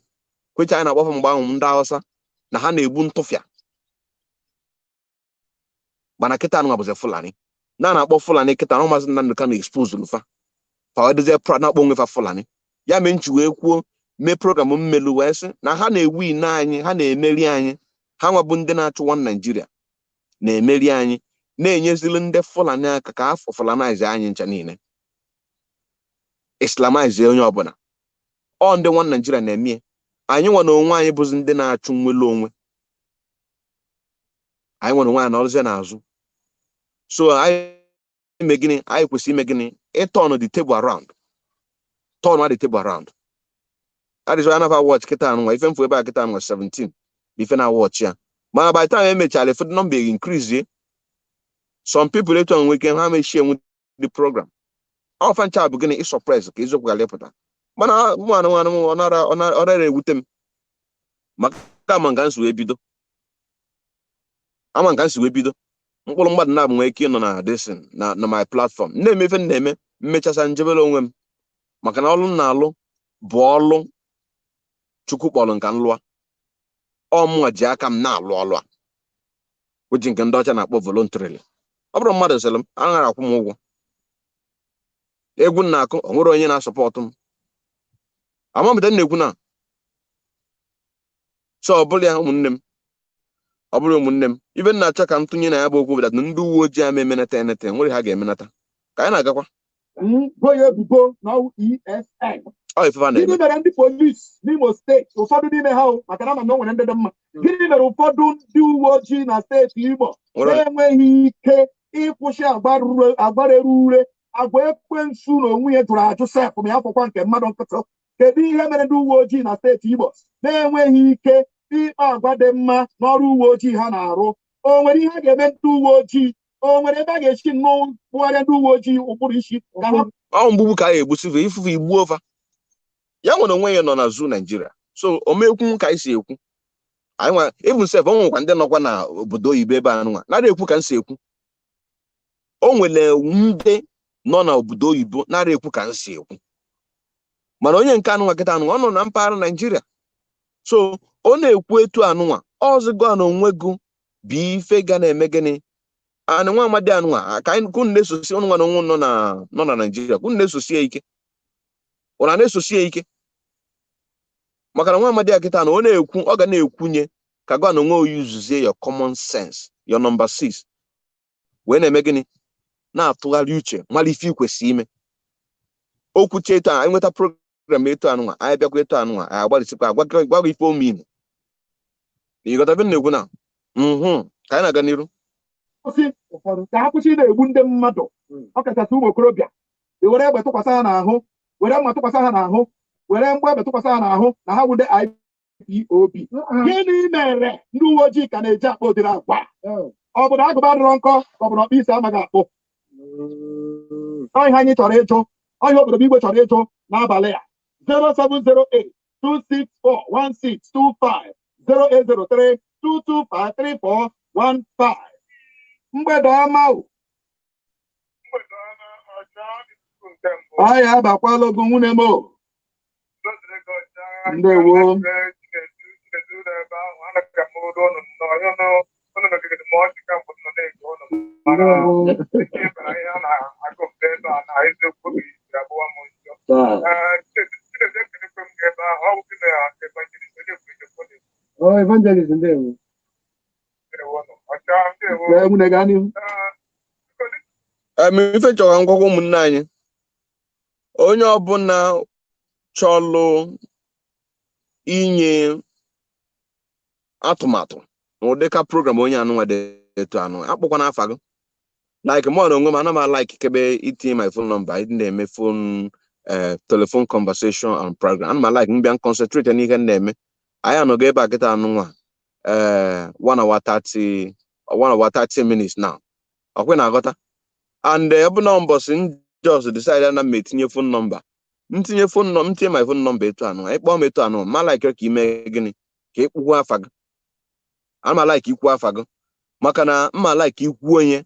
kwecha anyị na-akpọfa mgbe ahụ ndị Hausa na ha na-egbu ntụfịa mana kịta anụ bụzi Fulani na-akpọ Fulani kịta na Maazị Nnamdi na expose lufa fa wedezie na-akpọ onwe fa Fulani ya mee nchi wee kwuo mee program mmelu wee sị na ha na-ewin anyị ha na-emeri anyị ha nwabụ ndị na-achụ one Nigeria na-emeri anyị na-enyezili ndị Fulani aka ka afọ Fulanize anyị ncha niile Islamize onye ọbụla ọ ndị one Nigeria na-eme anyị nwa na onwe anyị bụzi ndị na-achụ nwere onwe anyị nwere onwe anyị n'ọrụzie n'azụ so anyị kwesịrị ime gịnị ịtọnụ the table around that is why I never watch kịta anụnwa ife mfu ebe a kịta anụnwa 17 ife na watch ya mana by the time emechara ife number increase some people etu onwe ike ha mechi enwe the program ọfa ncha bụ gịnị surprise ka eziokwu ga-alepụta mana mụ anụmanụ ọ nara ewute m maka ama nga nsi wee bido mkpụrụ mmadụ na-abụ nwee ike ịnọ na desin na my platform na-eme ife na-eme mmechasa njebere onwe m maka na ọlụ m na-alụ bụ ọlụ Chukwu kpọrọ nka nlụa ọmụnwa ji aka m na-alụ ọlụ a oji nke ndị ọcha na-akpọ voluntarily ọ bụrụ mmadụ sịrị m aghara akwụ m ụgwọ egwu na-akụ o nwere onye na-asọpọtụ m amamide m na-ekwu na so ọ bụrụ ụmụnne m ibe na-achọ ka m tụnye na ya bụ okwu bụ na ndị uwe ojii ama emenata enete nwere ha ga-emenata ka anyị na-agakwa gịnị mere ndị polisi n'Imo steeti ụfọdụ n'ime ha maka na ama na o nwere ndị dị mma gịnị mere ụfọdụ ndị uwe ojii na steeti Imo na-enweghị ike ịkwụsị agbara ure agwa ekwensu na onwe ya jụrụ ajụ sef ma ya fọkwa nke mmadụ nkịtị kedu ihe mere ndị uwe ojii na steeti Imo na-enweghị ike ịkpa agwa dị mma n'ọrụ uwe ojii ha na-arụ o nwere ihe a ga-eme ndị uwe ojii o nwere ebe a ga-esi bụgharịa ndị uwe ojii ụkpụrụ isi ọ mgbugbu ka a ga-egbusife ifufe igbuo ofa ya nwere onwe ya nọ na zoo Nigeria so omekwu ka anyị si ekwu anyị nwa even sef o nwekwa ndị nọkwa na obodo oyibo ebe anụnwa nara ekwu ka m si ekwu o nwere ndị nọ na obodo oyibo nara ekwu ka m si ekwu mana onye nke anụnwa kịta anụnwa ọ nọ na mpaghara Nigeria so ọ na-ekwu etu anụnwa ọzụgo na onwe gị bụ ife ga na-eme gịnị anụ nwa amadi anụnwa ka anyị kwunu na-esosi ọnụnwa na onwe nọ na Nigeria kwunu na-esosi ya ike ụra na-esosi ya ike maka na nwa amadi akịta na ọ na-ekwu ọ ga na-ekwunye ka gwa na onwe oyi uzuzie your common sense your number 6 wee na-eme gịnị na-atụgharị uche mara ife ikwesị ime okwu che etu anyị nweta program etu anụnwa anyị bịakwa etu anụnwa anyị agbalịsịkwa gwa ife ominu ịghọta ebe na-ekwu na Ka anyị na-aga n'iru. Ka ha kwụsị na-egbu ndị mmadụ ọkachasị ụmụ okorobịa were egbe tụkwasị ha n'ahụ were mma tụkwasị ha n'ahụ were mgbe egbe tụkwasị ha n'ahụ na ha bụ ndị IPOB. Gịnị mere ndị uwe ojii ka na-eji akpa ụdịrị agwa? Ọ bụ na agụba adịrọ nkọ ka ọ bụ na ọkpa isi amaghị akpụ? Ihe anyị chọrọ ịjụ, ihe obodo Igbo chọrọ ịjụ n'abalị a. 07082641625 0803225315. Mgbede ọma o. Anyị abakwala ogo nwunye m o. Ndewo. Oh, evangelist, ndewo. Ife chọrọ ngwagwa ụmụnne anyị, onye ọbụla chọlụ inye atụmatụ n'ụdịka program onye anụnwa dị etu anụ akpọkwana afa gị. Like mụ na onwe m ana m like kebe itinye my phone number, ịdị na-eme phone telephone conversation and program. Ana m like mbịa concentrate n'ihe na-eme. Anyị anọgo ebe a kịta anụnwa 1 hour 30 minutes now. Ọkwe na-aghọta. And ebe na mbọsị just decide na m etinye phone number. Ntinye my phone number etu anụ. Anyị kpọọ m etu anụ. Ma like ka ime gịnị? Ka ikwu afa gị. Ana m like ikwu afa gị. Maka na mma like ikwu onye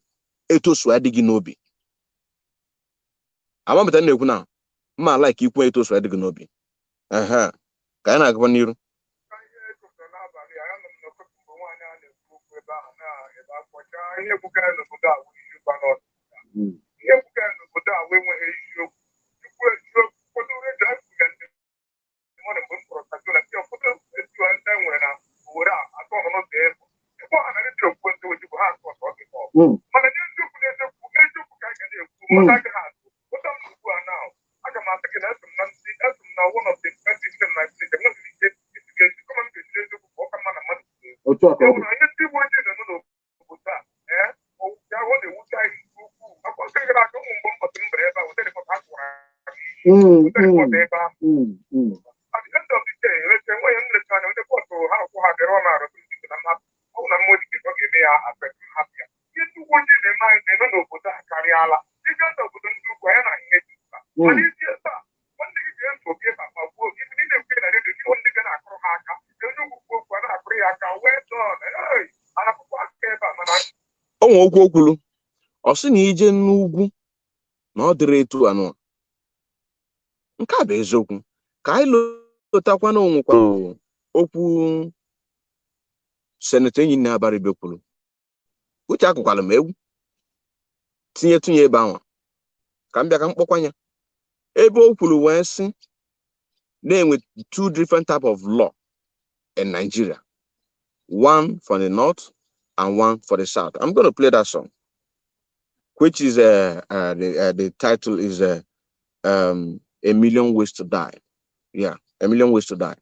etosu adịghị n'obi. Amamịta na-ekwu na mma like ikwu etosu adịghị n'obi. Ka anyị na-agakwa n'iru. Onwe okwu okwulu ọ sị na ije n'ugwu na ọ dịrị etu anụ. Nke a bụ eziokwu. Ka anyị lotakwa na onwekwa okwu senetọ enyi na-abara ibe kwuru. Uche akụkwala m egwu tinye ebe ahụ ka m bịa ka m kpọkwanya ebe o kwuru wee sị na-enwe 2 different type of law in Nigeria, one for the north and one for the south. I'm going to play that song, which is the title is A Million Ways to Die. Yeah, A Million Ways to Die.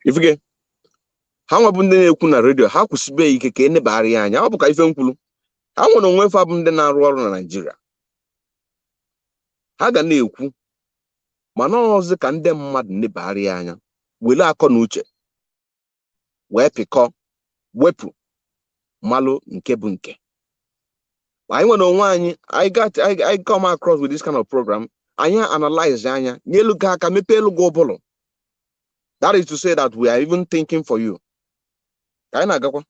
Ifike ha nwabụ ndị na-ekwu na redio ha kwụsịbe ike ka enebara ya anya. Ọ bụ ka ife nkwulu ha nwere onwe fa bụ ndị na-arụ ọrụ na Naịjirịa. Ha ga na-ekwu mana ọzọ ka ndị mmadụ nebara ya anya wele akọ na uche wee pịkọ wepụ malụ nke bụ nke. Anyị nwere onwe anyị I come across with this kind of program. Anyị analyze anya nyelu gị aka mepee elu gị ụbụlụ. That is to say that we are even thinking for you. Anyị na-agakwa.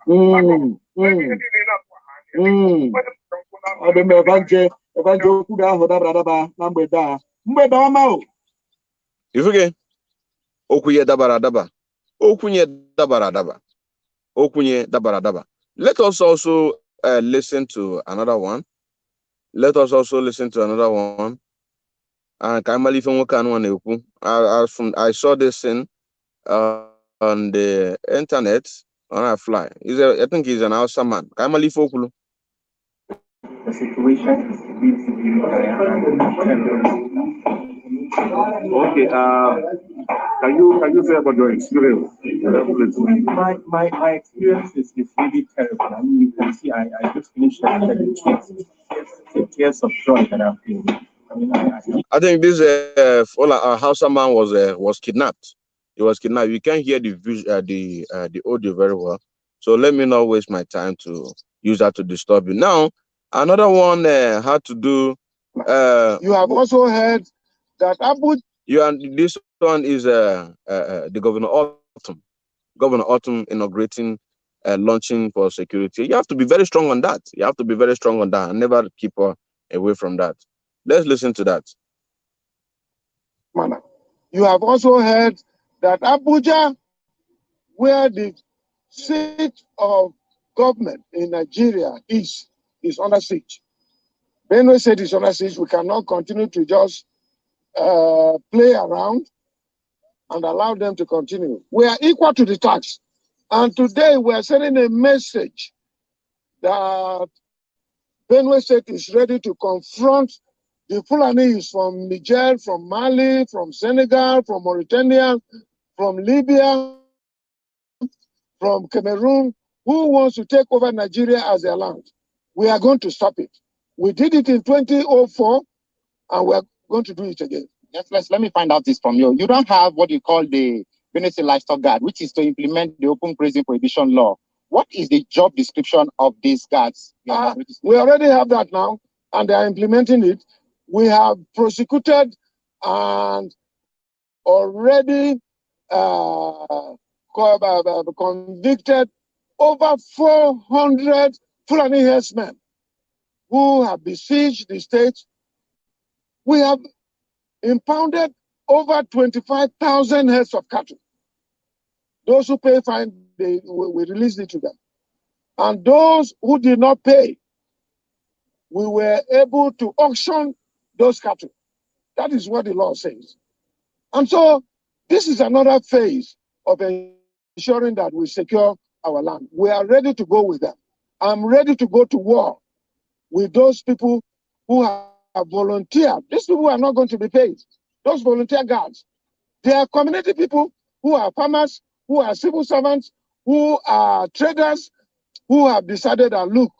Ifuge okunye dabara daba. Okunye dabara daba. Okunye dabara daba. Let us also listen to another one. Let us also listen to another one. And I saw this thing on the internet on a fly. I think he's an Hausa man. The situation is okay. Can you say about your experience? My experience is really terrible. I mean, you can see I just finished the tears of joy that I've been. I think this Hausa man was kidnapped. He was kidnapped. You can't hear the audio very well, so let me not waste my time to use that to disturb you. Now, another one had to do. You have also heard that Abu. This one is the Governor Autumn. Governor Autumn inaugurating, launching for security. You have to be very strong on that. You have to be very strong on that and never keep away from that. Let's listen to that. You have also heard that Abuja, where the seat of government in Nigeria is under siege. Benue said it's under siege. We cannot continue to just play around and allow them to continue. We are equal to the task. And today we are sending a message that Benue State is ready to confront the Fulanis from Niger, from Mali, from Senegal, from Mauritania, from Libya, from Cameroon, who wants to take over Nigeria as their land. We are going to stop it. We did it in 2004, and we are going to do it again. Yes, let me find out this from you. You don't have what you call the Benue State Livestock Guard, which is to implement the open grazing prohibition law. What is the job description of these guards? We already have that now, and they are implementing it. We have prosecuted and already convicted over 400 Fulani herdsmen who have besieged the state. We have impounded over 25,000 heads of cattle. Those who pay fine, we released it to them. And those who did not pay, we were able to auction those cattle. That is what the law says. And so this is another phase of ensuring that we secure our land. We are ready to go with them. I'm ready to go to war with those people who have volunteered. These people are not going to be paid. Those volunteer guards, they are community people who are farmers, who are civil servants, who are traders, who have decided that, look,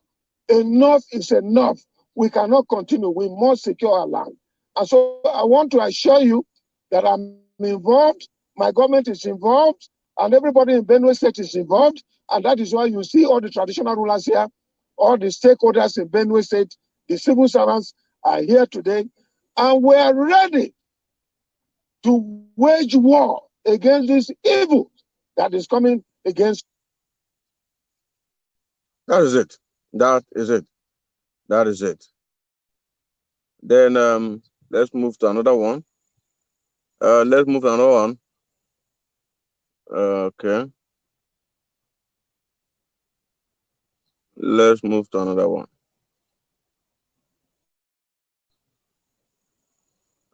enough is enough. We cannot continue. We must secure our land. And so I want to assure you that I'm involved, my government is involved, and everybody in Benue State is involved. And that is why you see all the traditional rulers here, all the stakeholders in Benue State, the civil servants are here today. And we are ready to wage war against this evil that is coming against. That is it. That is it. That is it. Then let's move to another one. Let's move to another one. Okay. Let's move to another one.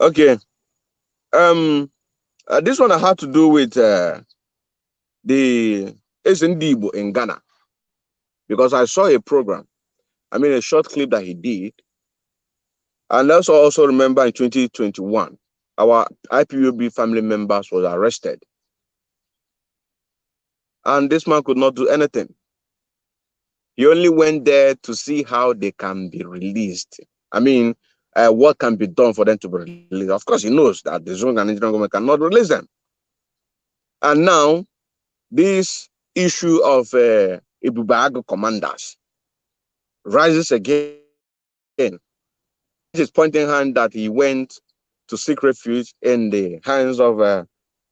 Okay. This one had to do with the Ezendibo in Ghana, because I saw a program, a short clip that he did. And let's also remember in 2021, our IPOB family members was arrested. And this man could not do anything. He only went there to see how they can be released. What can be done for them to be released. Of course, he knows that the Zone and Nigerian government cannot release them. And now, this issue of Ibubago commanders rises again. It is pointing hand that he went to seek refuge in the hands of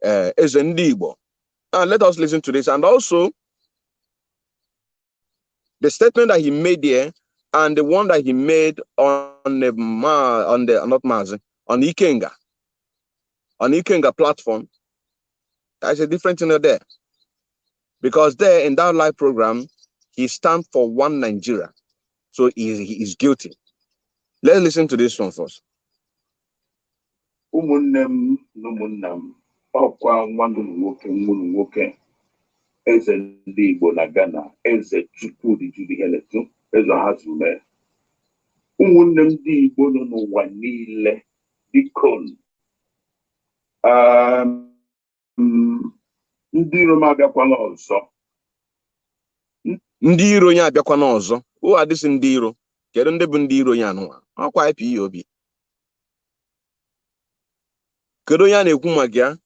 Ezendibo. And let us listen to this. And also, The statement that he made there and the one that he made on the Ikenga platform, that's a different thing there. Because there in that live program, he stands for one Nigeria. So he is guilty. Let's listen to this one first. Eze ndị Igbo na Ghana, Eze Chukwudi Julieletu, Eze Hazume. Ụmụnne m ndị Igbo nọ n'ụwa niile, biko ndị iro m abịakwana ọzọ. Ndị iro ya abịakwana ọzọ. Who are these ndị iro? Kedu ndị bụ ndị iro ya anụwa? Ọkwa IPOB. Kedu onye a na-ekwu maka ya?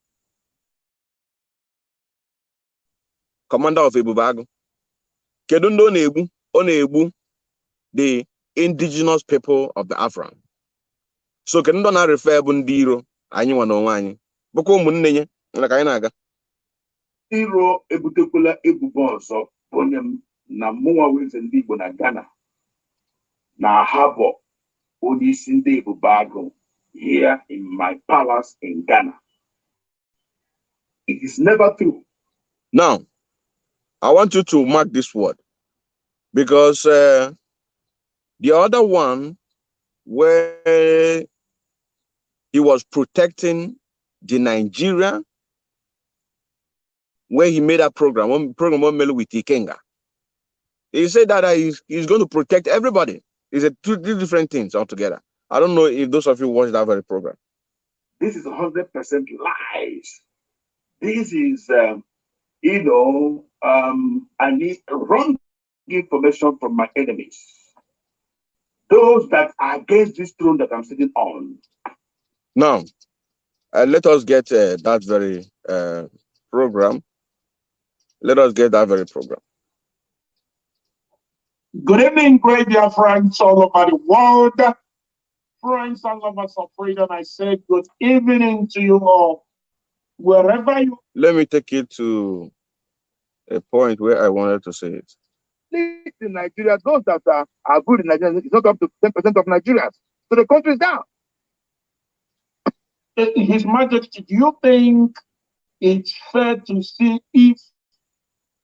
Commander of Ebubago. Kedu ndị ọ na-egbu? Ọ na-egbu the indigenous people of the Afran. So kedu ndị ọ na-refer bụ ndị iro anyị nwa n'onwe anyị? Bụkwa ụmụnne ya na ka anyị na-aga. Iro ebutekwala ebubo ọzọ onye m na mụnwa weze ndị Igbo na Ghana na harbor onye isi ndị Ebubago here in my palace in Ghana. It is never true. Now, I want you to mark this word because the other one where he was protecting the Nigeria, where he made a program with Ikenga. He said that he's going to protect everybody. It's two different things altogether. I don't know if those of you watched that very program. This is 100% lies. This is, I need wrong information from my enemies. Those that are against this throne that I'm sitting on. Now, let us get that very program. Let us get that very program. Good evening, great dear friends all over the world. Friends and lovers of freedom, I say good evening to you all. Wherever you... Let me take it to a point where I wanted to say it. In Nigeria, those that are good in Nigeria, it's not up to 10% of Nigerians. So the country is down. His Majesty, do you think it's fair to see if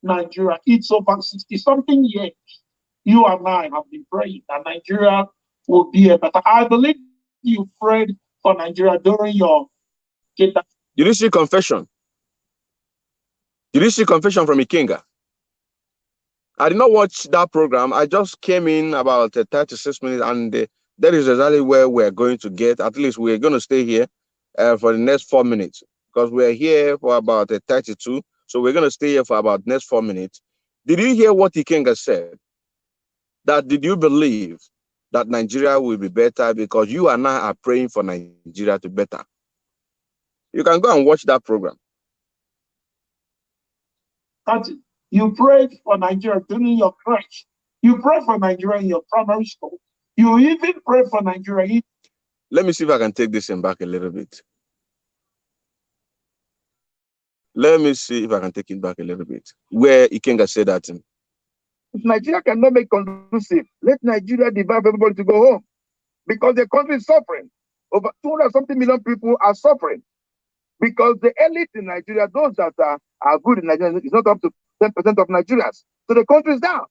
Nigeria, it's over 60-something years, you and I have been praying that Nigeria will be a better. I believe you prayed for Nigeria during your... Did you see confession? Did you see confession from Ikenga? I did not watch that program. I just came in about 36 minutes, and that is exactly where we're going to get. At least we're going to stay here for the next 4 minutes, because we're here for about 32. So we're going to stay here for about the next 4 minutes. Did you hear what Ikenga said? That did you believe that Nigeria will be better because you and I are praying for Nigeria to be better? You can go and watch that program. You prayed for Nigeria during your crèche. You prayed for Nigeria in your primary school. You even prayed for Nigeria. Let me see if I can take this in back a little bit. Let me see if I can take it back a little bit. Where Ikenga said that. If Nigeria cannot make conducive, let Nigeria divide everybody to go home. Because the country is suffering. Over 200-something million people are suffering. Because the elite in Nigeria, those that are good in Nigeria, is not up to 10% of Nigerians. So the country is down.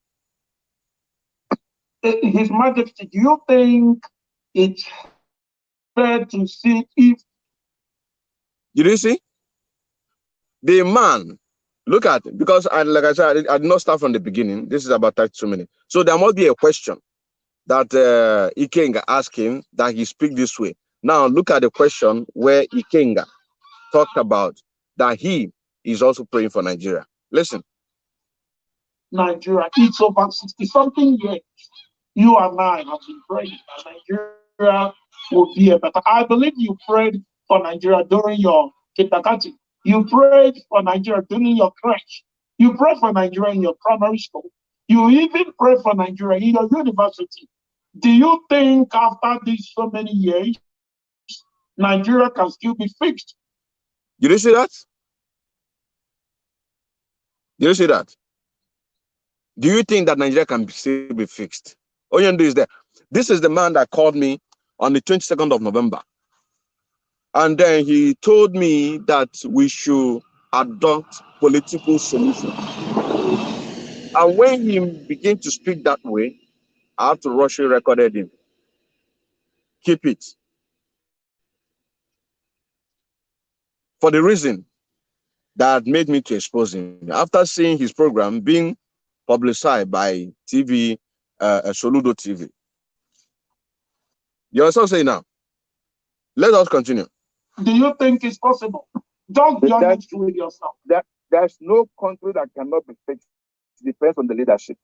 His Majesty, do you think it's fair to see if... Did you see? The man, look at it, because like I said, I did not start from the beginning. This is about 32 minutes. So there must be a question that Ikenga asked him that he speak this way. Now look at the question where Ikenga talked about that he is also praying for Nigeria. Listen. Nigeria, it's over 60-something years. You and I have been praying that Nigeria will be a better. I believe you prayed for Nigeria during your Kitakati. You prayed for Nigeria during your crèche. You prayed for Nigeria in your primary school. You even prayed for Nigeria in your university. Do you think after these so many years, Nigeria can still be fixed? Did you see that? Did you see that? Do you think that Nigeria can still be fixed? Onyendu is there. This is the man that called me on the 22nd of November. And then he told me that we should adopt political solutions. And when he began to speak that way, I have to rush and recorded him. Keep it. For the reason that made me to expose him. After seeing his program being publicized by TV, Soludo TV. You also say now. Let us continue. Do you think it's possible? Don't judge it with yourself. There's no country that cannot be fixed. It depends on the leadership.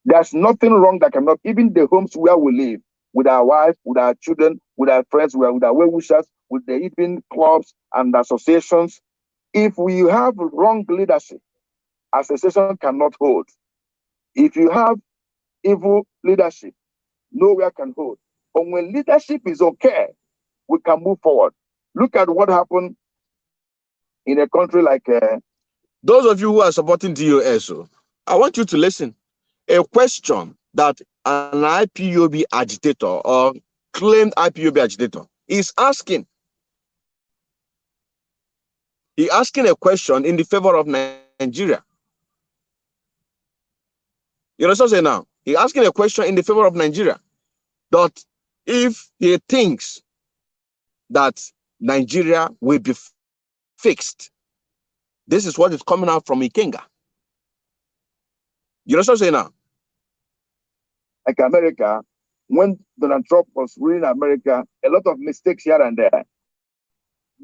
There's nothing wrong that cannot, even the homes where we live, with our wives, with our children, with our friends, with our well-wishers, with the evening clubs and associations. If we have wrong leadership, association cannot hold. If you have evil leadership, nowhere can hold. But when leadership is okay, we can move forward. Look at what happened in a country like... Those of you who are supporting DOS, I want you to listen. A question that an IPOB agitator or claimed IPOB agitator is asking. He's asking a question in the favor of Nigeria. You know what I'm saying now? He's asking a question in the favor of Nigeria. That if he thinks that Nigeria will be fixed, this is what is coming out from Ikenga. You know what I'm saying now? Like America, when Donald Trump was ruling America, a lot of mistakes here and there.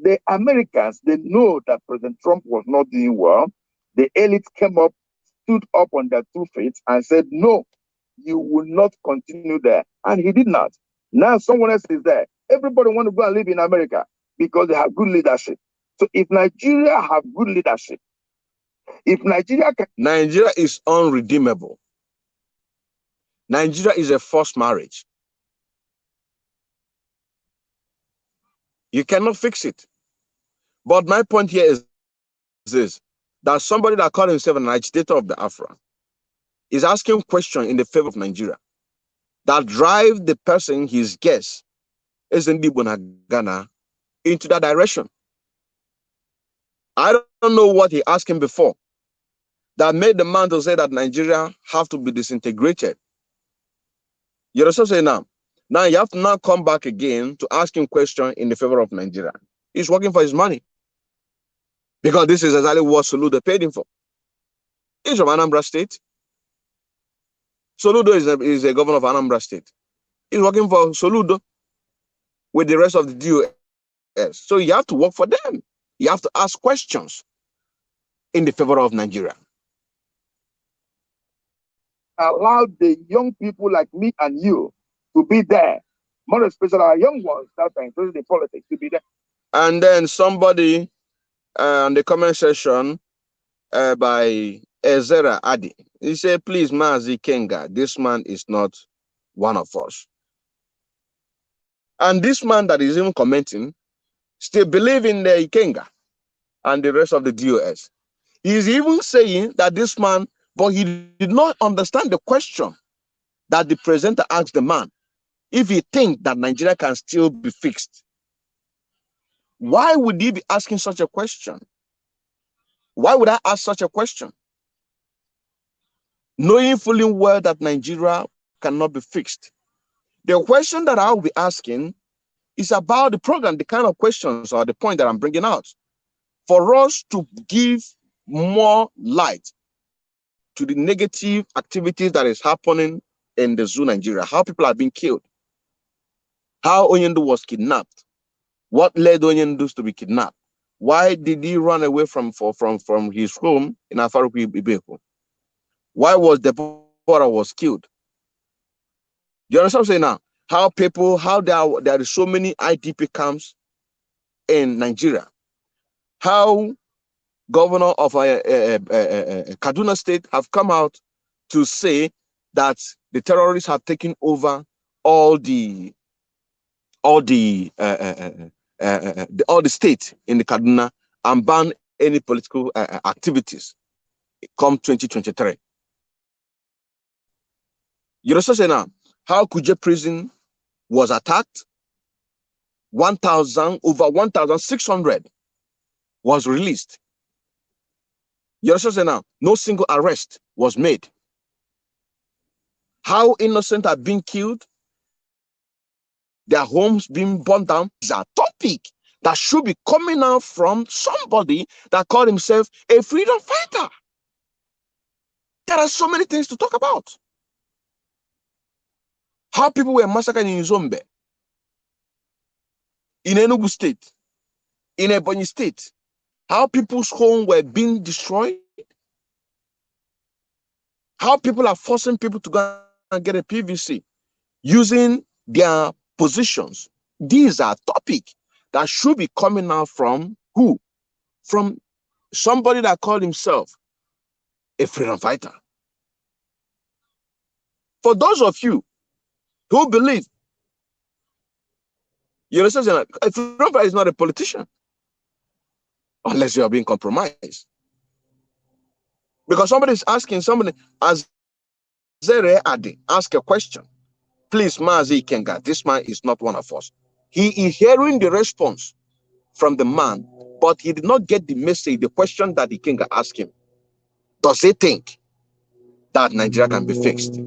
The Americans, they know that President Trump was not doing well. The elite came up, stood up on their 2 feet and said, no, you will not continue there. And he did not. Now someone else is there. Everybody wants to go and live in America because they have good leadership. So if Nigeria have good leadership, if Nigeria can... Nigeria is unredeemable. Nigeria is a forced marriage. You cannot fix it. But my point here is this, that somebody that called himself an agitator of the Afra is asking questions in the favor of Nigeria that drive the person, his guest, Ezendi Bonagana, into that direction. I don't know what he asked him before that made the man to say that Nigeria have to be disintegrated. You understand what I'm saying now? Now you have to now come back again to ask him questions in the favor of Nigeria. He's working for his money. Because this is exactly what Soludo paid him for. He's from Anambra State. Soludo is a governor of Anambra State. He's working for Soludo with the rest of the DOS. So you have to work for them. You have to ask questions in the favor of Nigeria. Allow the young people like me and you to be there. More especially our young ones that are interested in politics to be there. And then somebody on the comment section by Ezra Adi, he said, please, Mazi Kenga, this man is not one of us. And this man that is even commenting still believe in the Ikenga and the rest of the DOS. He's even saying that this man, but he did not understand the question that the presenter asked the man. If he thinks that Nigeria can still be fixed, why would he be asking such a question? Why would I ask such a question? Knowing fully well that Nigeria cannot be fixed. The question that I will be asking is about the program, the kind of questions or the point that I'm bringing out. For us to give more light to the negative activities that is happening in the zoo Nigeria, how people are being killed, how Onyendu was kidnapped, what led Onyendu to be kidnapped, why did he run away from his home in Afaruku Ibeku, why was Deborah was killed. Do you understand what I'm saying now? How people, how there are so many IDP camps in Nigeria, how governor of Kaduna State have come out to say that the terrorists have taken over all the state in the Kaduna and ban any political activities come 2023. You also say now, how Kuje prison was attacked, over 1,600 was released. You also say now, no single arrest was made. How innocent are being killed, their homes being burned down is a topic that should be coming out from somebody that called himself a freedom fighter. There are so many things to talk about. How people were massacred in Zombe, in Enugu State, in Ebonyi State. How people's homes were being destroyed. How people are forcing people to go and get a PVC using their positions. These are topics that should be coming out from who? From somebody that called himself a freedom fighter. For those of you who believe, you understand, a freedom fighter is not a politician unless you are being compromised. Because somebody is asking somebody, as Zere Adi, ask a question. Please, Mazi Kenga, this man is not one of us. He is hearing the response from the man, but he did not get the message, the question that the Kenga asked him. Does he think that Nigeria can be fixed?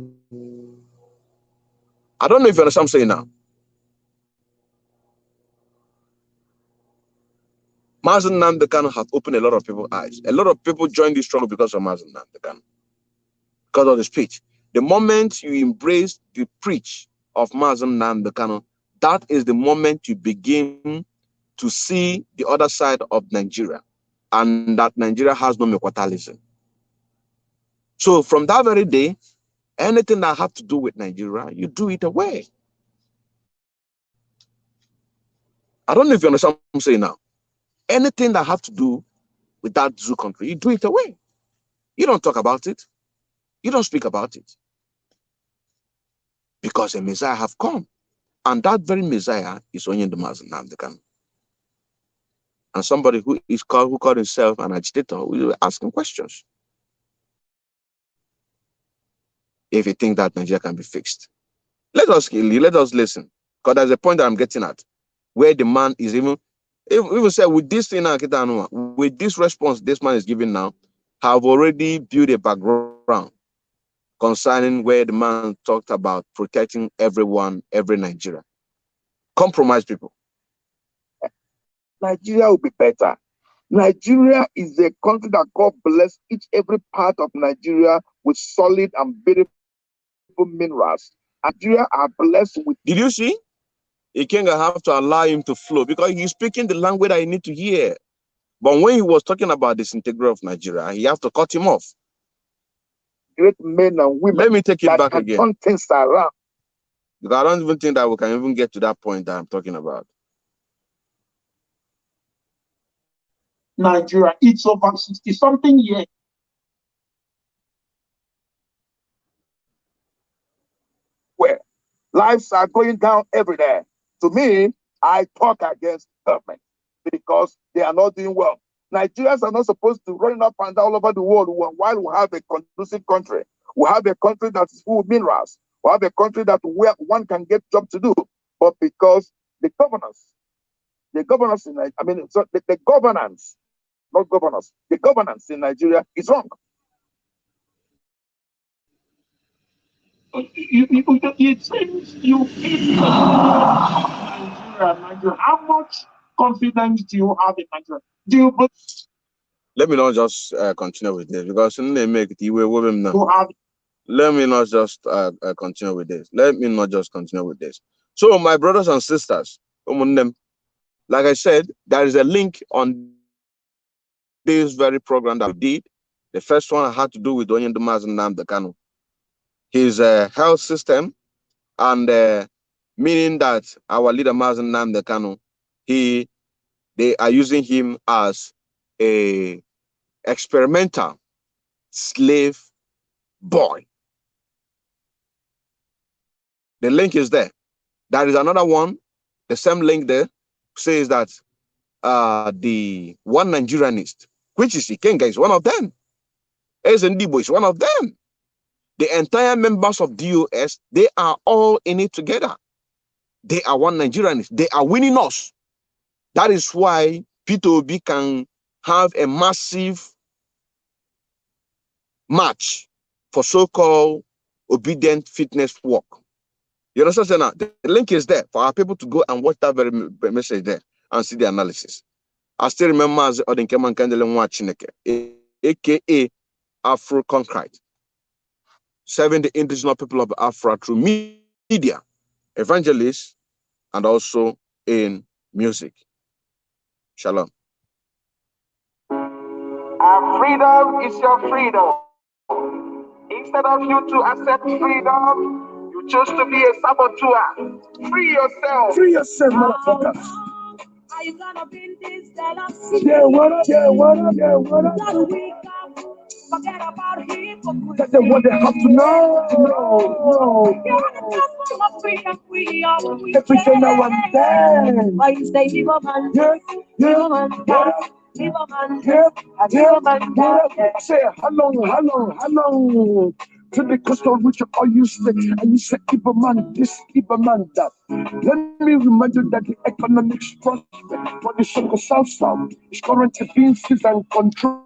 I don't know if you understand what I'm saying now. Mazi Nnamdi Kanu has opened a lot of people's eyes. A lot of people joined this struggle because of Mazi Nnamdi Kanu, because of the speech. The moment you embrace the preach of Mazi Nnamdi Kanu, that is the moment you begin to see the other side of Nigeria, and that Nigeria has no mequatalism. So from that very day, anything that have to do with Nigeria, you do it away. I don't know if you understand what I'm saying now. Anything that have to do with that zoo country, you do it away. You don't talk about it. You don't speak about it. Because a Messiah have come. And that very Messiah is Onyemazi Nnamdi Kanu. And somebody who called himself an agitator will ask him questions. If you think that Nigeria can be fixed. Let us listen. Because there's a point that I'm getting at, where the man is even say with this thing, with this response this man is giving now, have already built a background concerning where the man talked about protecting everyone, every Nigeria. Compromise people. Nigeria will be better. Nigeria is a country that God bless each every part of Nigeria with solid and beautiful minerals. Nigeria are blessed with. Did you see? Ikenga have to allow him to flow because he's speaking the language that you need to hear. But when he was talking about the disintegration of Nigeria, he have to cut him off. Great men and women. Let me take it back again. Turn things around. Because I don't even think that we can even get to that point that I'm talking about. Nigeria, it's over 60-something years. Where lives are going down every day. To me, I talk against government because they are not doing well. Nigerians are not supposed to run up and down all over the world while we have a conducive country. We have a country that is full of minerals. We have a country that where one can get job to do. But because the governance in the governance, not governance, the governance in Nigeria is wrong. It seems you feel Nigeria. How much confidence do you have in Nigeria? Let me not just continue with this because they make it now. Let me not just continue with this. Let me not just continue with this. So, my brothers and sisters, like I said, there is a link on this very program that we did. The first one had to do with Onyemazi Nnamdi Kanu. His health system, and meaning that our leader Mazi Nnamdi Kanu, they are using him as a experimental slave boy. The link is there. There is another one, the same link there, says that the one Nigerianist, which is Ikenga, is one of them. Ezendibo is one of them. The entire members of DOS, they are all in it together. They are one Nigerians. They are winning us. That is why P2B can have a massive match for so-called obedient fitness walk. You understand now? The link is there for our people to go and watch that very message there and see the analysis. I still remember as Odinkeman Kandele Mwachineke, aka Afro Concrete, serving the indigenous people of Afro through media, evangelists, and also in music. Shalom. Our freedom is your freedom. Instead of you to accept freedom, you choose to be a saboteur. Free yourself. Free yourself, motherfuckers. Are you gonna be in this jealousy? Yeah, what up? Yeah, what up? Yeah, what up? Gotta wake up. Forget about hypocrisy. That's what they have to know. No. You're the temple of freedom. We are every day now and then. Why you say you a man? Yeah. I say, how long? To the coastal which all you say, and you say, keep a man this, keep a man that. Let me remind you that the economic prospect for the South is currently being seized and controlled.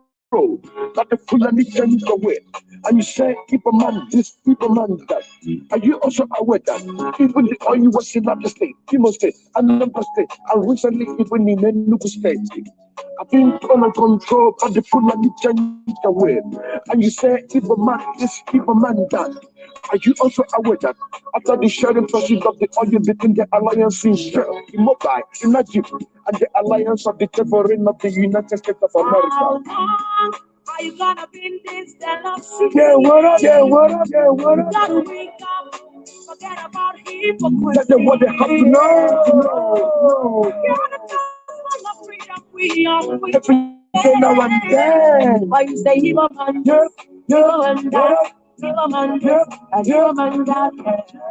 That the Fulani change the way. And you say, keep a man this, keep a man that. Are you also aware that even the oil was in the state, Imo State, Anambra State, and recently even in Enugu State, I've been under control by the Fulani change the way. And you say, keep a man this, keep a man that. Are you also aware that after the sharing process of the oil between the alliance in Shell, in Mobile, in Egypt, and the alliance of the Sovereign of the United States of America? Are you gonna be in this jealousy? Yeah, what up? Gotta wake up. Forget about hypocrisy. That's what they have to know. You're the temple of freedom. We are every day now and then. Why you say you a man?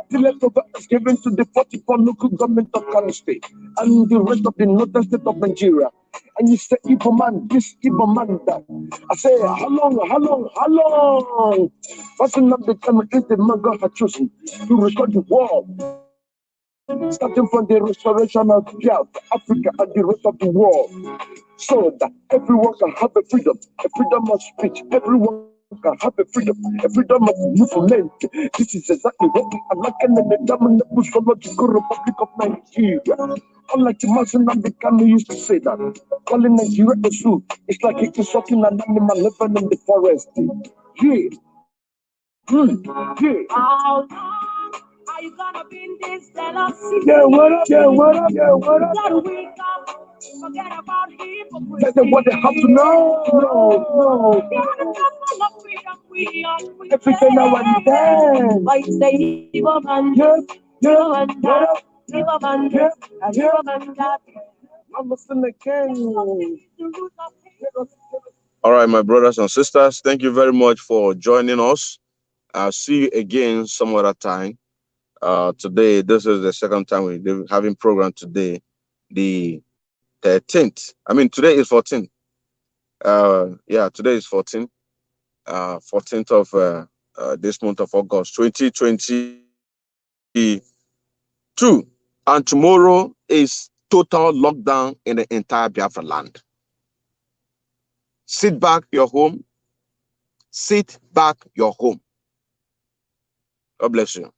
The leftover is given to the 44 local government of Kano State and the rest of the northern state of Nigeria. And you say, Igbo man this, Igbo man that. I say, how long? Passing up the time is the man God has chosen to restore the world. Starting from the restoration of Africa and the rest of the world. So that everyone can have a freedom of speech, everyone can have a freedom of movement. This is exactly what we are lacking in the dominant Muscological Republic of Nigeria. Unlike the Muslim American used to say that, calling Nigeria a zoo, it's like insulting an animal living in the forest. How long are you gonna be in this jealousy? Yeah, what up? Gotta wake up. Forget about hypocrisy. That's what they have to know. You're the temple of freedom. We are every day now and then. Why you say evil man? Evil man that. Evil man this. Evil man that. I'm listening again. All right, my brothers and sisters, thank you very much for joining us. I'll see you again some other time. Today, this is the second time we're having program today, the 13th. I mean, today is 14th. Today is 14th. 14th of this month of August, 2022. And tomorrow is total lockdown in the entire Biafra land. Sit back your home. God bless you.